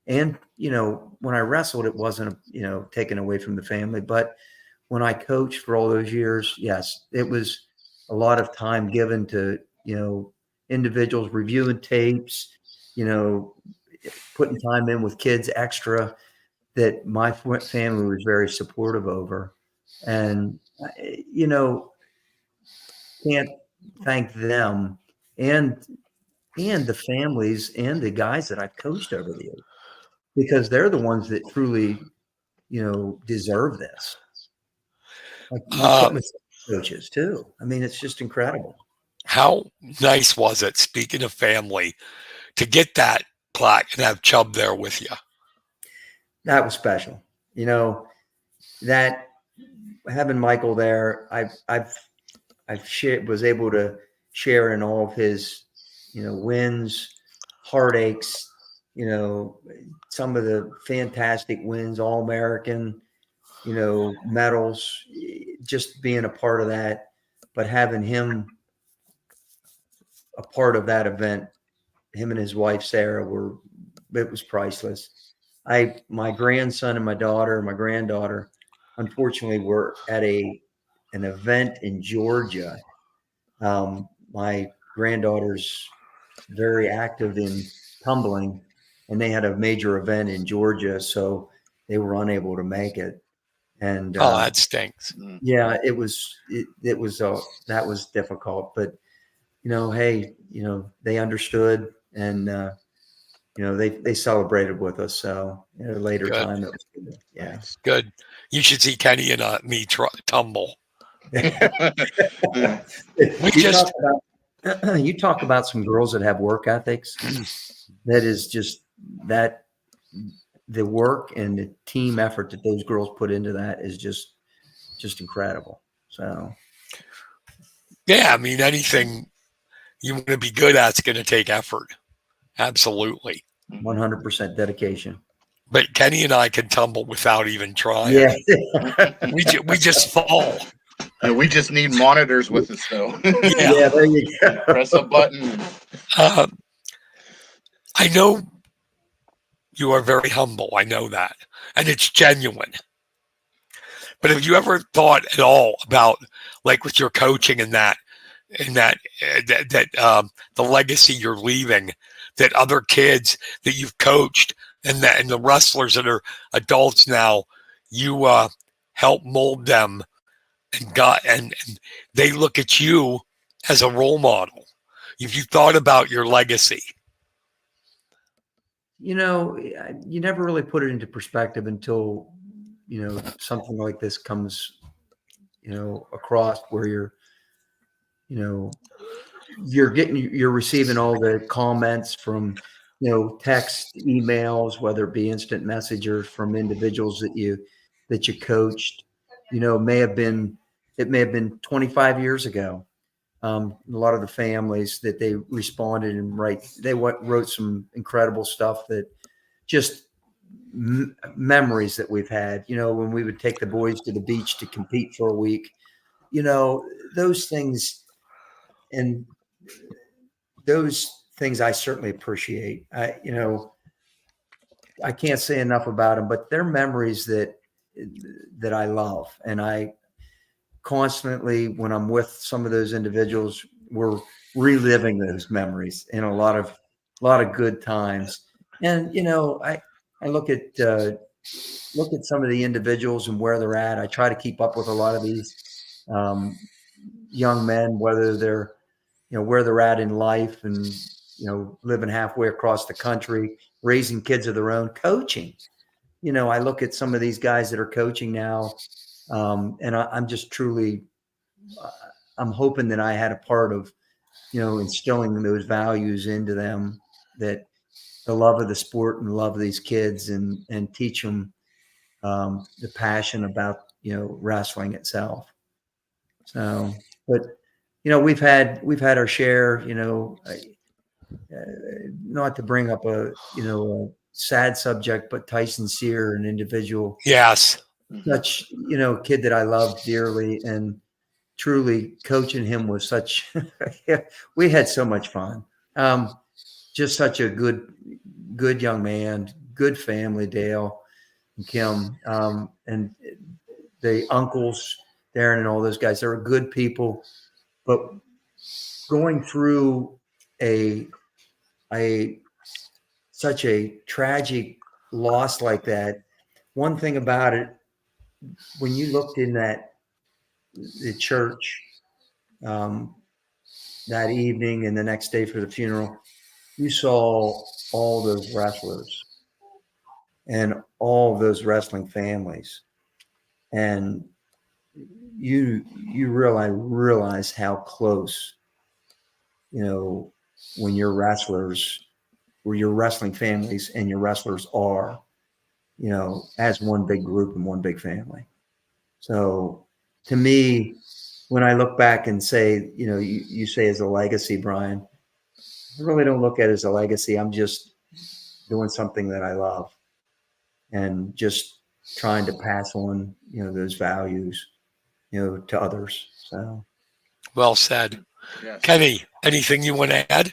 And, when I wrestled, it wasn't, taken away from the family. But when I coached for all those years, yes, it was a lot of time given to, individuals reviewing tapes, putting time in with kids extra that my family was very supportive over. And, can't thank them and the families and the guys that I've coached over the years, because they're the ones that truly, deserve this. Like my coaches too. I mean, it's just incredible. How nice was it, speaking of family, to get that plaque and have Chubb there with you? That was special. That having Michael there, was able to share in all of his, wins, heartaches, some of the fantastic wins, All-American, medals, just being a part of that, but having him a part of that event, him and his wife, Sarah, it was priceless. My grandson and my granddaughter, unfortunately, were at an event in Georgia. My granddaughter's very active in tumbling, and they had a major event in Georgia, so they were unable to make it. And that stinks. yeah, that was difficult, but hey, they understood, and they celebrated with us. So at a later time, it was good. Yeah, good. You should see Kenny and me tumble. You talk about some girls that have work ethics. That is just the work and the team effort that those girls put into that is just incredible. So yeah, I mean, anything you want to be good at is going to take effort. Absolutely. 100% dedication. But Kenny and I can tumble without even trying. Yeah. we just fall. And we just need monitors with us, though. Yeah, there you go. Press a button. I know you are very humble. I know that. And it's genuine. But have you ever thought at all about, like with your coaching and that the legacy you're leaving, that other kids that you've coached and the wrestlers that are adults now, you help mold them and they look at you as a role model? Have you thought about your legacy? You never really put it into perspective until, something like this comes, across where you're receiving all the comments from, text, emails, whether it be instant messengers from individuals that you coached, it may have been 25 years ago. A lot of the families that they responded and wrote some incredible stuff that just memories that we've had, when we would take the boys to the beach to compete for a week, those things. And those things I certainly appreciate. I can't say enough about them, but they're memories that I love. And I constantly, when I'm with some of those individuals, we're reliving those memories in a lot of good times. And, I look at some of the individuals and where they're at. I try to keep up with a lot of these young men, whether they're, where they're at in life and, living halfway across the country, raising kids of their own, coaching. I look at some of these guys that are coaching now, and I'm just truly, I'm hoping that I had a part of, instilling those values into them, that the love of the sport and love of these kids, and teach them the passion about, wrestling itself. So But we've had our share. Not to bring up a sad subject, but Tyson Sear, an individual, Yes. such kid that I love dearly, and truly coaching him was such. We had so much fun. Just such a good young man, good family, Dale and Kim, and the uncles, Darren and all those guys. They were good people, but going through such a tragic loss like that. One thing about it, when you looked in the church that evening and the next day for the funeral, you saw all those wrestlers and all those wrestling families, and you realize how close, when your wrestlers, where your wrestling families and your wrestlers are, as one big group and one big family. So to me, when I look back and say, you say as a legacy, Brian, I really don't look at it as a legacy. I'm just doing something that I love and just trying to pass on, those values, to others. So Well said. Yes. Kenny, anything you want to add?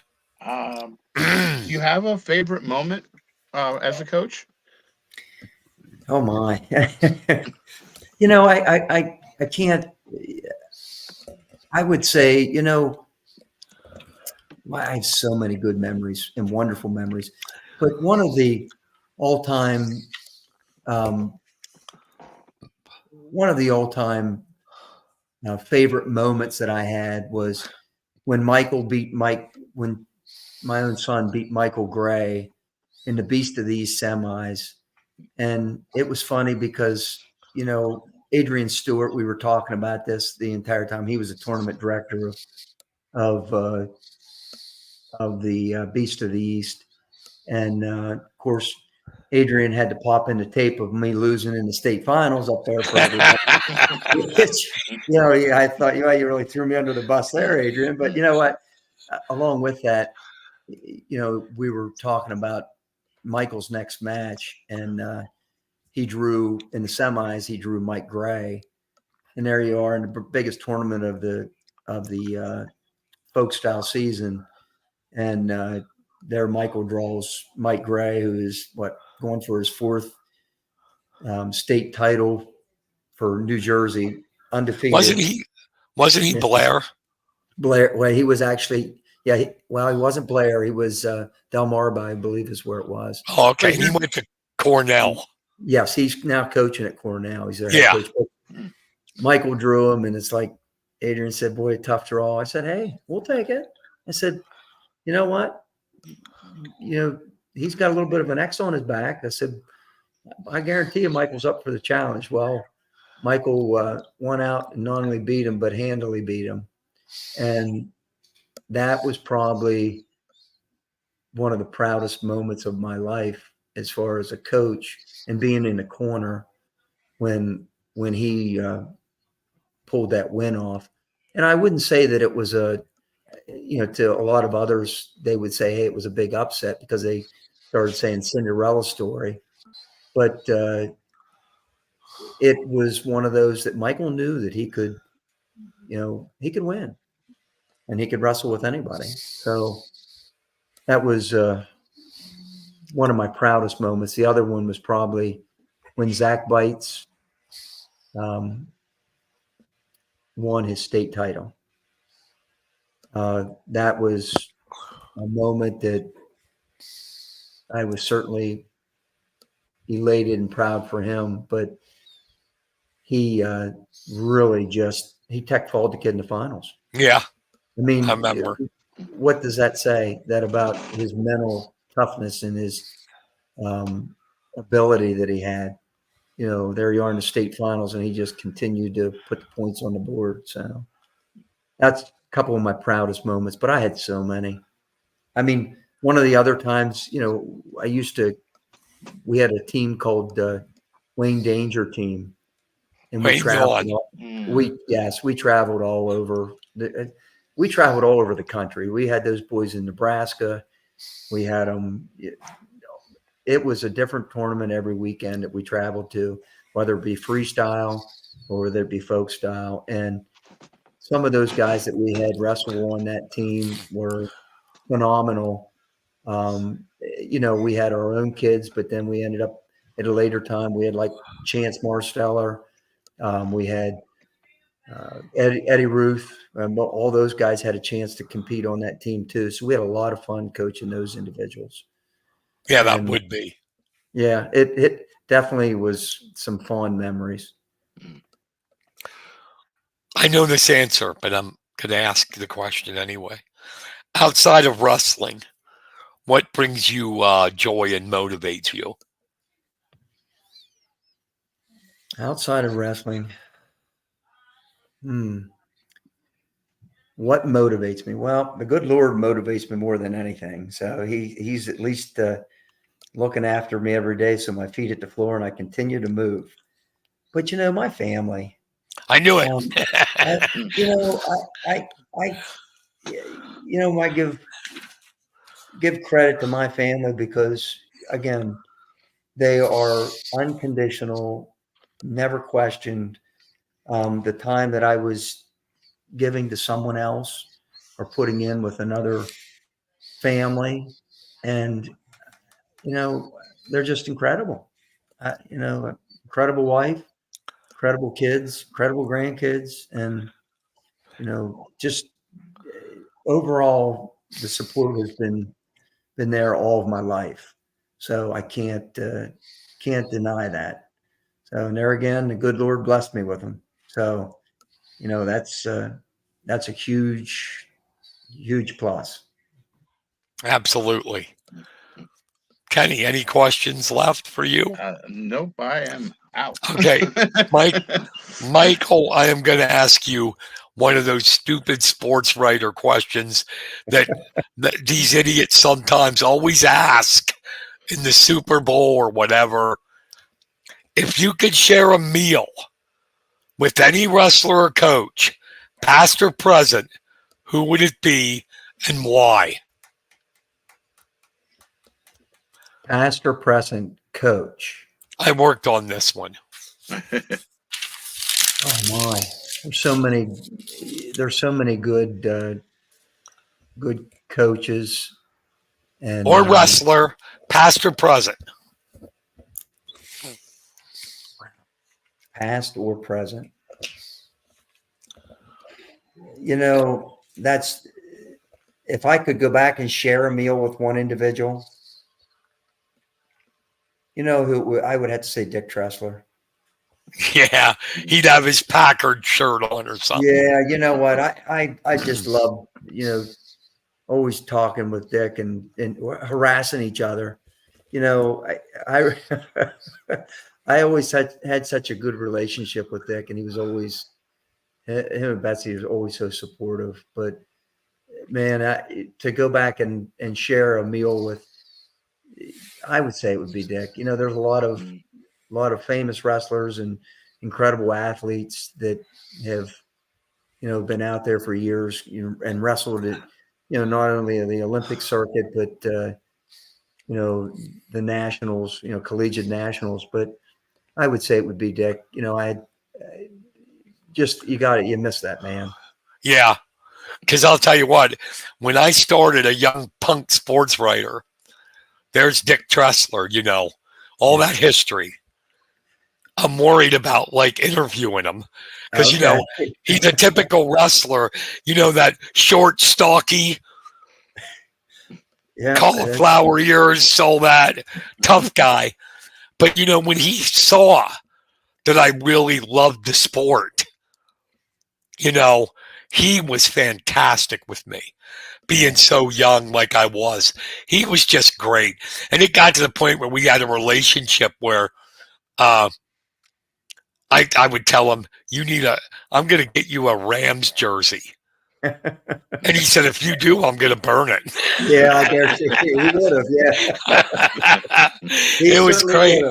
Do you have a favorite moment as a coach? Oh my. I can't. I would say, I have so many good memories and wonderful memories, but one of the all-time, favorite moments that I had was when when my own son beat Michael Gray in the Beast of the East semis. And it was funny because, Adrian Stewart, we were talking about this the entire time. He was a tournament director of the Beast of the East. And of course, Adrian had to pop in the tape of me losing in the state finals up there for everybody. I thought, you really threw me under the bus there, Adrian. But you know what? Along with that, we were talking about Michael's next match, and he drew in the semis. He drew Mike Gray, and there you are in the biggest tournament of the folk style season, and there Michael draws Mike Gray, who is going for his fourth state title for New Jersey, undefeated. Wasn't he Blair? Blair. Well, he was actually. Yeah, he wasn't Blair. He was Delmarva, I believe, is where it was. Oh, okay. He went to Cornell. Yes, he's now coaching at Cornell. He's their Yeah. head coach. Michael drew him, and it's like Adrian said, "Boy, a tough draw." I said, "Hey, we'll take it." I said, "You know what? He's got a little bit of an X on his back." I said, "I guarantee you, Michael's up for the challenge." Well, Michael won out and not only beat him, but handily beat him, and that was probably one of the proudest moments of my life as far as a coach, and being in the corner when he pulled that win off. And I wouldn't say that it was to a lot of others, they would say, hey, it was a big upset because they started saying Cinderella story. But it was one of those that Michael knew that he could win and he could wrestle with anybody. So that was one of my proudest moments. The other one was probably when Zach Bites won his state title. That was a moment that I was certainly elated and proud for him, but he really he tech-falled the kid in the finals. Yeah. I mean, I remember. What does that say? That about his mental toughness and his ability that he had. There you are in the state finals, and he just continued to put the points on the board. So that's a couple of my proudest moments, but I had so many. I mean, one of the other times, we had a team called Wayne Danger Team, and we traveled. We traveled all over We traveled all over the country. We had those boys in Nebraska. We had them. It was a different tournament every weekend that we traveled to, whether it be freestyle or whether it be folk style. And some of those guys that we had wrestle on that team were phenomenal. We had our own kids, but then we ended up at a later time, we had like Chance Marsteller. We had Eddie Ruth. All those guys had a chance to compete on that team too. So we had a lot of fun coaching those individuals. Yeah, that would be. Yeah, it definitely was some fond memories. I know this answer, but I'm going to ask the question anyway. Outside of wrestling, what brings you joy and motivates you? Outside of wrestling, what motivates me? Well, the good Lord motivates me more than anything. So he's at least looking after me every day, so my feet hit the floor and I continue to move. But my family. I knew it. I give credit to my family because, again, they are unconditional, never questioned. The time that I was giving to someone else or putting in with another family, and they're just incredible. Incredible wife, incredible kids, incredible grandkids, and just overall the support has been there all of my life. So I can't deny that. So, and there again, the good Lord blessed me with them. So, that's a huge, huge plus. Absolutely. Kenny, any questions left for you? Nope, I am out. Okay, Michael, I am going to ask you one of those stupid sports writer questions that these idiots sometimes always ask in the Super Bowl or whatever. If you could share a meal with any wrestler or coach, past or present, who would it be and why? Past or present coach? I worked on this one. Oh my! There's so many good coaches and or wrestler, past or present. Past or present. That's, if I could go back and share a meal with one individual, who I would have to say Dick Tressler. Yeah, he'd have his Packard shirt on or something. Yeah, you know what? I just love, always talking with Dick and harassing each other. I I always had such a good relationship with Dick, and he was always, him and Betsy was always so supportive. But man, to go back and share a meal with, I would say it would be Dick. There's a lot of famous wrestlers and incredible athletes that have, been out there for years, and wrestled at, not only the Olympic circuit, but, the nationals, collegiate nationals. But I would say it would be Dick. You miss that man. Yeah. Because I'll tell you what, when I started a young punk sports writer, there's Dick Tressler, all that history. I'm worried about interviewing him because, he's a typical wrestler, that short, stocky, cauliflower ears, all that, tough guy. But, when he saw that I really loved the sport, he was fantastic with me. Being so young like I was, he was just great. And it got to the point where we had a relationship where I would tell him, I'm going to get you a Rams jersey. And he said, if you do, I'm going to burn it. Yeah, I guess he would have. Yeah. It was great.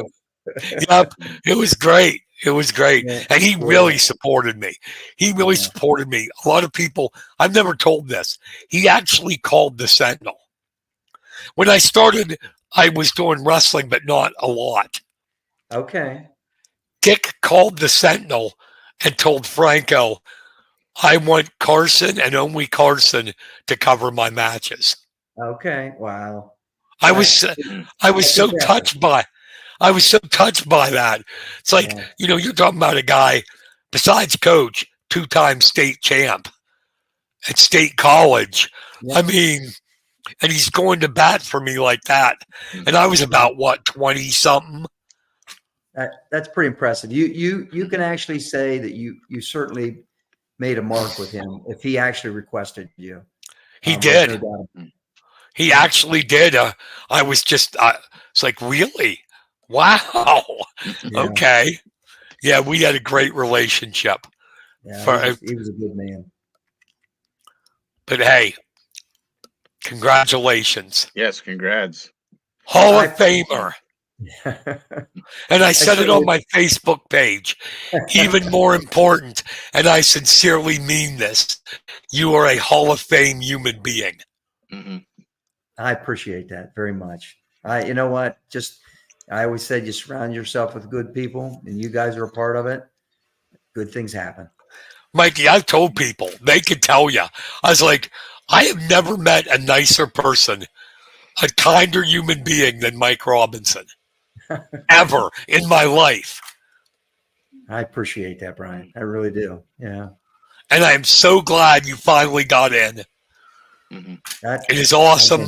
Yep, it was great. It was great. Yeah, And he yeah, really supported me. He really yeah. supported me. A lot of people, I've never told this. He actually called the Sentinel. When I started, I was doing wrestling, but not a lot. Okay. Dick called the Sentinel and told Franco, I want Carson and only Carson to cover my matches. Okay. Wow. I That, was I was that's so impressive. touched by that. It's like, Yeah. you're talking about a guy besides coach, two-time state champ at State College. Yeah. I mean, and he's going to bat for me like that. And I was about what, 20 something? That's pretty impressive. You can actually say that you certainly made a mark with him if he actually requested you. He There's no did. doubt. He actually did. I was just, it's like, really? Wow. Yeah. Okay. Yeah, we had a great relationship. Yeah. He was a good man. But hey, congratulations. Yes, congrats. Hall of Famer. And I said it on my Facebook page. Even more important, and I sincerely mean this, you are a Hall of Fame human being. Mm-hmm. I appreciate that very much. You know what? I always said you surround yourself with good people, and you guys are a part of it. Good things happen. Mikey, I've told people, they could tell you. I was like, I have never met a nicer person, a kinder human being than Mike Robinson, ever in my life. I appreciate that, Brian. I really do. Yeah. And I am so glad you finally got in. Mm-hmm. It is awesome.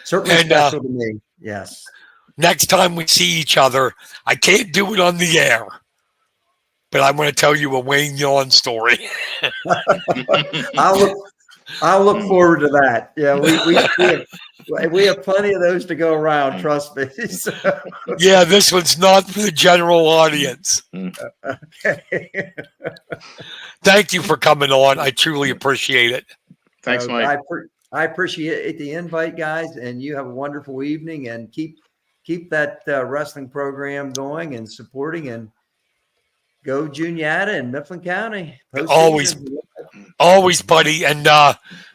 Certainly special to me. Yes. Next time we see each other, I can't do it on the air, but I'm going to tell you a Wayne Yawn story. I'll look forward to that. Yeah, we have plenty of those to go around. Trust me. So. Yeah, this one's not for the general audience. Okay. Thank you for coming on. I truly appreciate it. Thanks, Mike. I appreciate the invite, guys, and you have a wonderful evening. And keep that wrestling program going and supporting, and go Juniata in Mifflin County. Always, buddy. And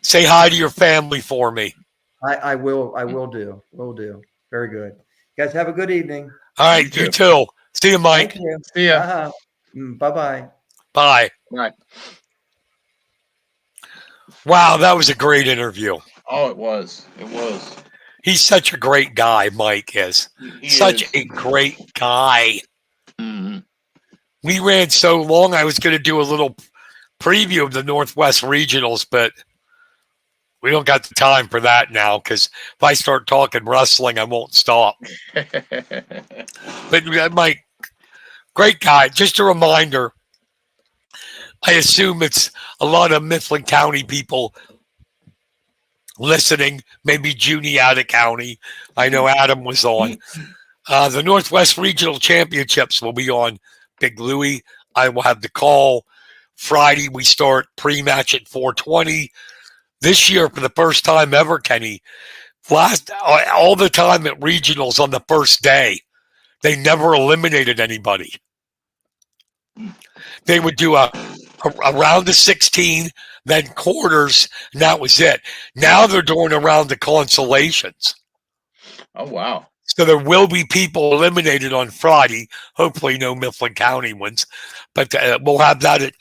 say hi to your family for me. I will do. Will do. Very good. You guys have a good evening. All right, you too. See you, Mike. Thank you. See ya. Bye-bye. Bye. Bye. Wow, that was a great interview. Oh, it was. It was. He's such a great guy, Mike is. Such a great guy. Mm-hmm. We ran so long, I was going to do a little preview of the Northwest Regionals, but we don't got the time for that now, because if I start talking wrestling, I won't stop. But Mike, great guy. Just a reminder, I assume it's a lot of Mifflin County people listening, maybe Juniata County. I know Adam was on. The Northwest Regional Championships will be on Big Louie. I will have the call. Friday, we start pre-match at 4:20. This year, for the first time ever, Kenny, all the time at regionals on the first day, they never eliminated anybody. They would do a round of 16, then quarters, and that was it. Now they're doing a round of consolations. Oh, wow. So there will be people eliminated on Friday. Hopefully no Mifflin County ones. But we'll have that at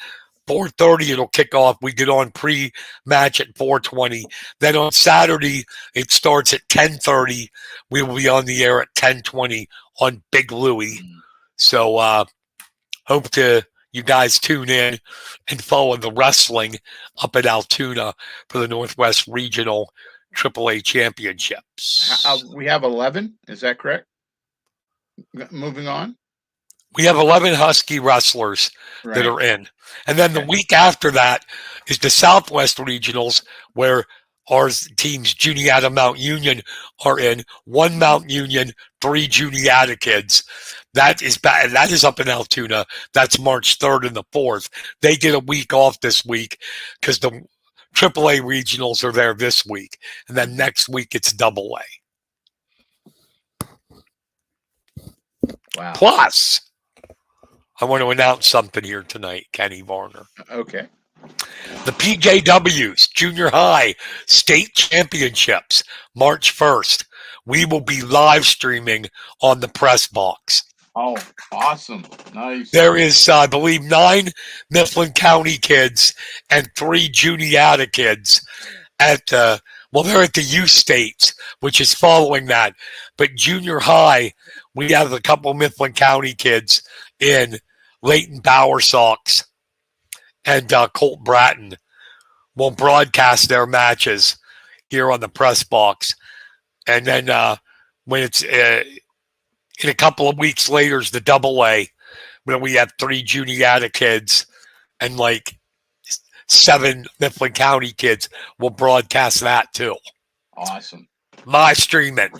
4:30. It'll kick off. We get on pre-match at 4:20. Then on Saturday, it starts at 10:30. We will be on the air at 10:20 on Big Louie. So hope you guys tune in and follow the wrestling up at Altoona for the Northwest Regional AAA Championships. We have 11. Is that correct? Moving on. We have 11 Husky wrestlers that are in. And then the week after that is the Southwest Regionals, where our teams, Juniata Mount Union, are in. 1 Mount Union, 3 Juniata kids. That is up in Altoona. That's March 3rd and the 4th. They get a week off this week because the AAA regionals are there this week. And then next week it's AA. Wow. Plus, I want to announce something here tonight, Kenny Varner. Okay. The PJW's Junior High State Championships, March 1st. We will be live streaming on the press box. Oh, awesome. Nice. There is, I believe, 9 Mifflin County kids and 3 Juniata kids at they're at the U States, which is following that. But junior high, we have a couple Mifflin County kids in Leighton Bowersox and Colt Bratton will broadcast their matches here on the press box. And then when it's in a couple of weeks later is the double A, when we have 3 Juniata kids and like 7 Mifflin County kids, will broadcast that too. Awesome. My streaming.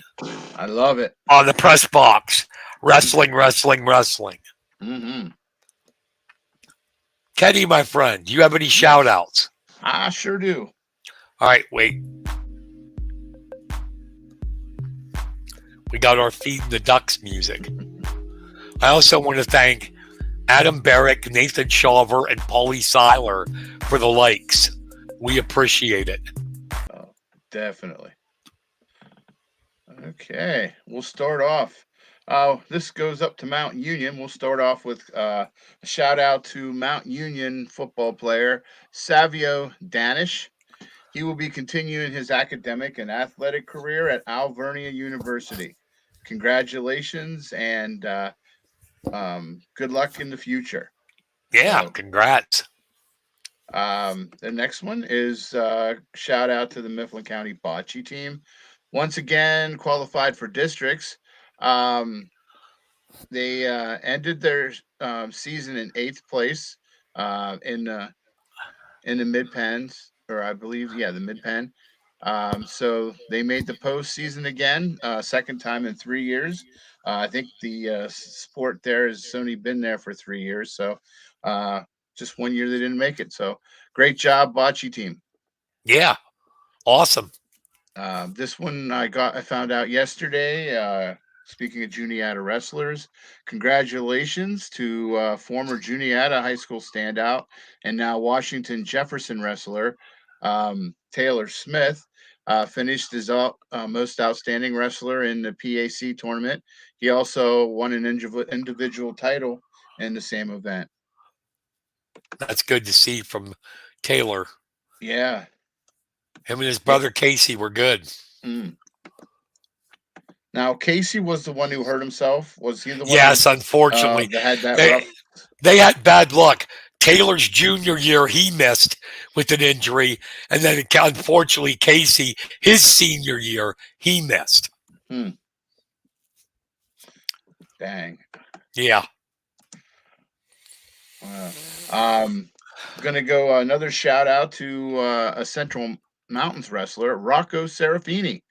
I love it. On the press box. Wrestling, wrestling, wrestling. Mm-hmm. Kenny, my friend, do you have any shout outs? I sure do. All right, wait. We got our Feed the Ducks music. I also want to thank Adam Barrick, Nathan Shaver, and Paulie Seiler for the likes. We appreciate it. Oh, definitely. Okay, we'll start off. This goes up to Mount Union. We'll start off with a shout out to Mount Union football player Savio Danish. He will be continuing his academic and athletic career at Alvernia University. Congratulations and good luck in the future. Yeah, congrats. The next one is shout out to the Mifflin County Bocce team. Once again, qualified for districts. They ended their season in 8th place in the mid pens, or I believe, the mid pen. So they made the postseason again, second time in 3 years. I think the sport there has only been there for 3 years, so just 1 year they didn't make it. So great job, Bocce team. Yeah, awesome. This one I found out yesterday. Speaking of Juniata wrestlers, congratulations to former Juniata high school standout and now Washington Jefferson wrestler Taylor Smith. Finished as most outstanding wrestler in the PAC tournament. He also won an individual title in the same event. That's good to see from Taylor. Yeah. Him and his brother Casey were good. Mm. Now, Casey was the one who hurt himself. Was he the one? Yes, unfortunately. That had that rough. They had bad luck. Taylor's junior year, he missed with an injury. And then, unfortunately, Casey, his senior year, he missed. Dang. Yeah. Going to go another shout out to a Central Mountains wrestler, Rocco Serafini.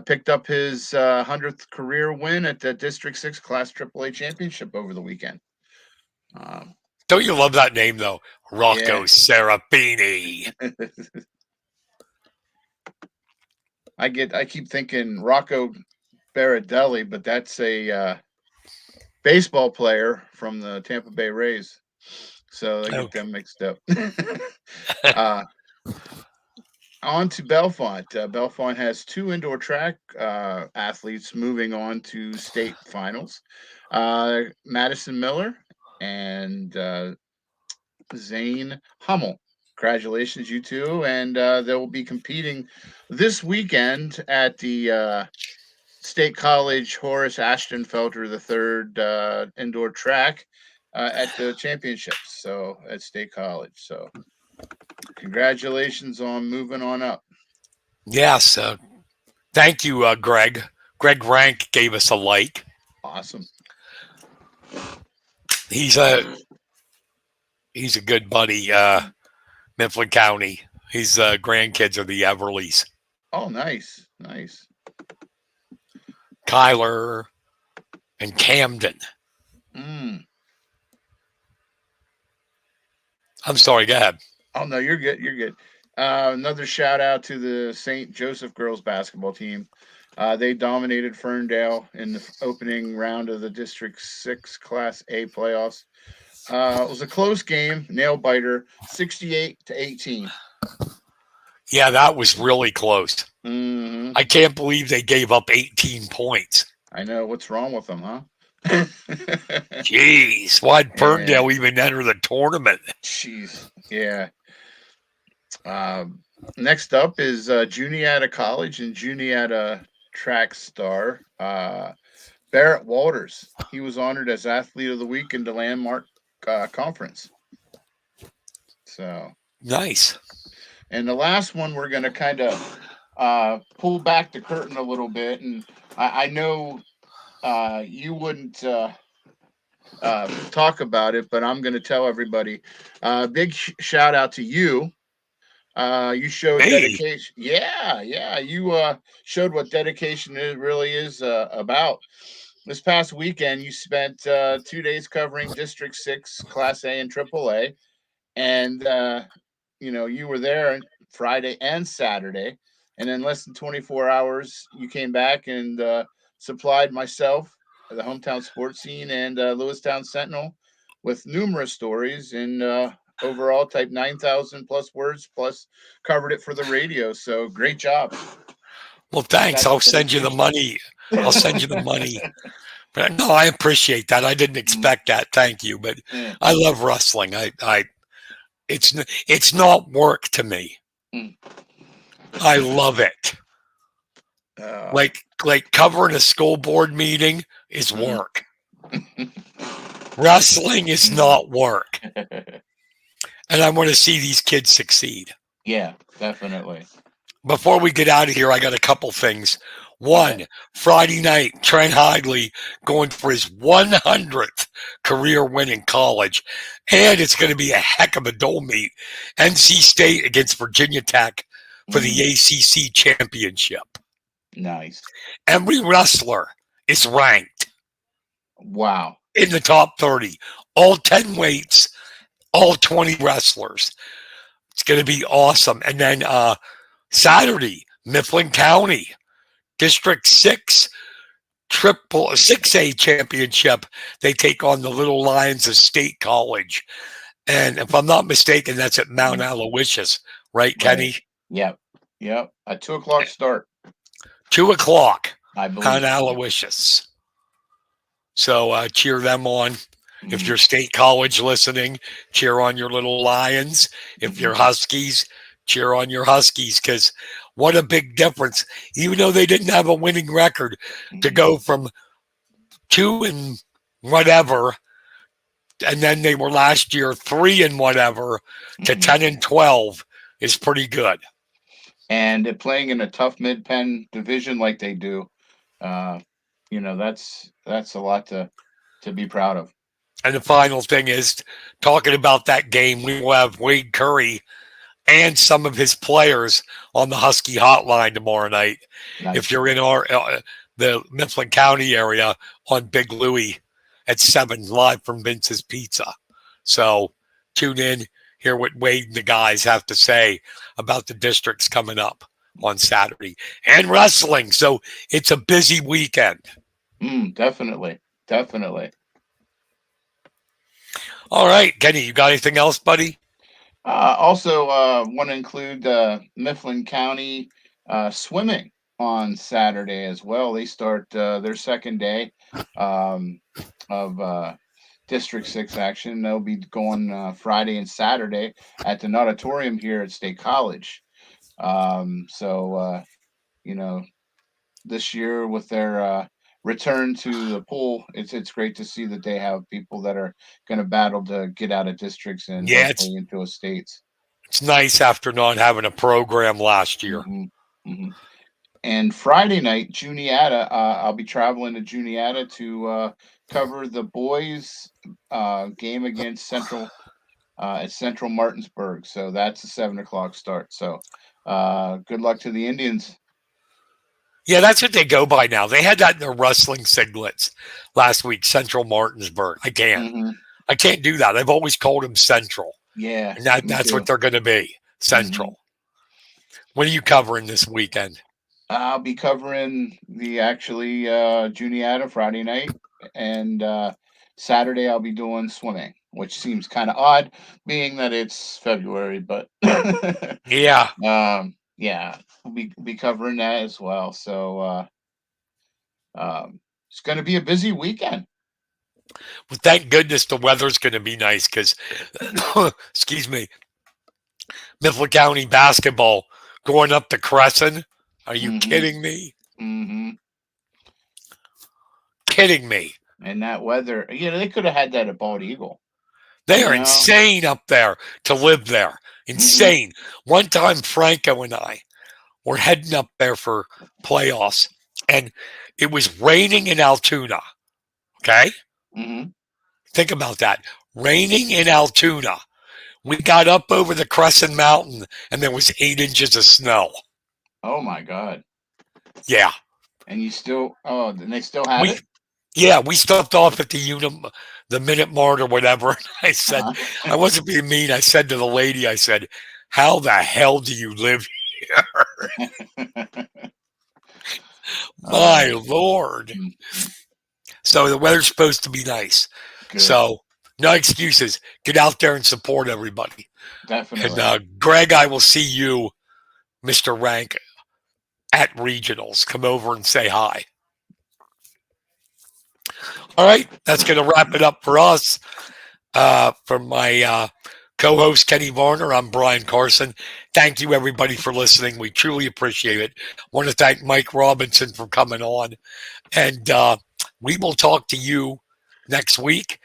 Picked up his 100th career win at the District 6 Class AAA Championship over the weekend. Don't you love that name, though? Rocco Serafini. I keep thinking Rocco Baradelli, but that's a baseball player from the Tampa Bay Rays. So I get them mixed up. On to Bellefonte. Bellefonte has 2 indoor track athletes moving on to state finals. Madison Miller and Zane Hummel. Congratulations, you two. And they will be competing this weekend at the State College Horace Ashtonfelter III indoor track at the championships. So at State College. So congratulations on moving on up. Yes. Thank you, Greg. Greg Rank gave us a like. Awesome. He's a good buddy. Mifflin County. His grandkids are the Everleys. Oh, nice. Nice. Kyler and Camden. I'm sorry, go ahead. Oh, no, you're good. You're good. Another shout out to the St. Joseph girls basketball team. They dominated Ferndale in the opening round of the District 6 Class A playoffs. It was a close game, nail biter, 68-18. Yeah, that was really close. Mm-hmm. I can't believe they gave up 18 points. I know. What's wrong with them, huh? Jeez, why'd Yeah. Ferndale even enter the tournament? Jeez. Yeah. Next up is Juniata College and Juniata track star Barrett Walters. He was honored as Athlete of the Week in the Landmark Conference. So Nice. And the last one, we're going to kind of pull back the curtain a little bit. And I know you wouldn't talk about it, but I'm going to tell everybody. Big shout out to you. You showed Me? dedication. Yeah. You showed what dedication really is about. This past weekend, you spent 2 days covering District 6, Class A, and AAA. And you were there Friday and Saturday, and in less than 24 hours, you came back and supplied myself, the hometown sports scene, and Lewistown Sentinel with numerous stories and overall type 9,000 plus words, plus covered it for the radio. So great job. Well, thanks. I'll send you the money. I'll send you the money. But no, I appreciate that. I didn't expect that. Thank you. But I love wrestling. It's not work to me. I love it. Like covering a school board meeting is work. Wrestling is not work. And I want to see these kids succeed. Yeah, definitely. Before we get out of here, I got a couple things. One, Friday night, Trent Hidley going for his 100th career win in college. And it's going to be a heck of a dome meet. NC State against Virginia Tech for the ACC championship. Nice. Every wrestler is ranked. Wow. In the top 30. All 10 weights, all 20 wrestlers. It's going to be awesome. And then Saturday, Mifflin County, District 6, 6A championship. They take on the Little Lions of State College. And if I'm not mistaken, that's at Mount Aloysius, right, Kenny? Yep. At 2:00 start. 2:00. I believe. Mount Aloysius. So cheer them on. If you're State College listening, cheer on your Little Lions. If you're Huskies, cheer on your Huskies, because what a big difference. Even though they didn't have a winning record, to go from 2 and whatever, and then they were last year 3 and whatever, to 10 and 12 is pretty good. And playing in a tough mid-pen division like they do, that's a lot to be proud of. And the final thing is, talking about that game, we will have Wade Curry and some of his players on the Husky hotline tomorrow night. Nice. If you're in the Mifflin County area, on Big Louie at 7, live from Vince's Pizza. So tune in, hear what Wade and the guys have to say about the districts coming up on Saturday and wrestling. So it's a busy weekend. Definitely. All right, Kenny, you got anything else, buddy? Also, want to include Mifflin County swimming on Saturday as well. They start their second day of District 6 action. They'll be going Friday and Saturday at the Auditorium here at State College. This year with their return to the pool, it's great to see that they have people that are going to battle to get out of districts and hopefully into a states. It's nice after not having a program last year. And Friday night, Juniata, I'll be traveling to Juniata to cover the boys game against Central at Central Martinsburg. So that's a 7:00 start. So good luck to the Indians. Yeah, that's what they go by now. They had that in their wrestling singlets last week, Central Martinsburg. I can't do that. I've always called them Central. Yeah. And that's what they're going to be, Central. What are you covering this weekend? I'll be covering the Juniata Friday night, and Saturday I'll be doing swimming, which seems kind of odd, being that it's February. But Yeah. yeah, we'll be covering that as well. So it's going to be a busy weekend. Well, thank goodness the weather's going to be nice because, excuse me, Mifflin County basketball going up to Crescent. Are you kidding me? Mm-hmm. Kidding me. And that weather, they could have had that at Bald Eagle. They are insane up there to live there. Insane. One time, Franco and I were heading up there for playoffs, and it was raining in Altoona. Okay? Think about that. Raining in Altoona. We got up over the Crescent Mountain, and there was 8 inches of snow. Oh my God. Yeah. And you still, and they still had it? Yeah, we stopped off at the Minute Mart or whatever. I said, I wasn't being mean. I said to the lady, I said, how the hell do you live here? My Lord. So the weather's supposed to be nice. Good. So no excuses. Get out there and support everybody. Definitely. And Greg, I will see you, Mr. Rank, at regionals. Come over and say hi. All right, that's going to wrap it up for us. From my co-host Kenny Varner, I'm Brian Carson. Thank you, everybody, for listening. We truly appreciate it. I want to thank Mike Robinson for coming on. And we will talk to you next week.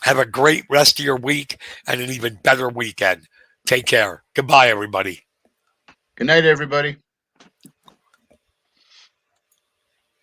Have a great rest of your week and an even better weekend. Take care. Goodbye, everybody. Good night, everybody.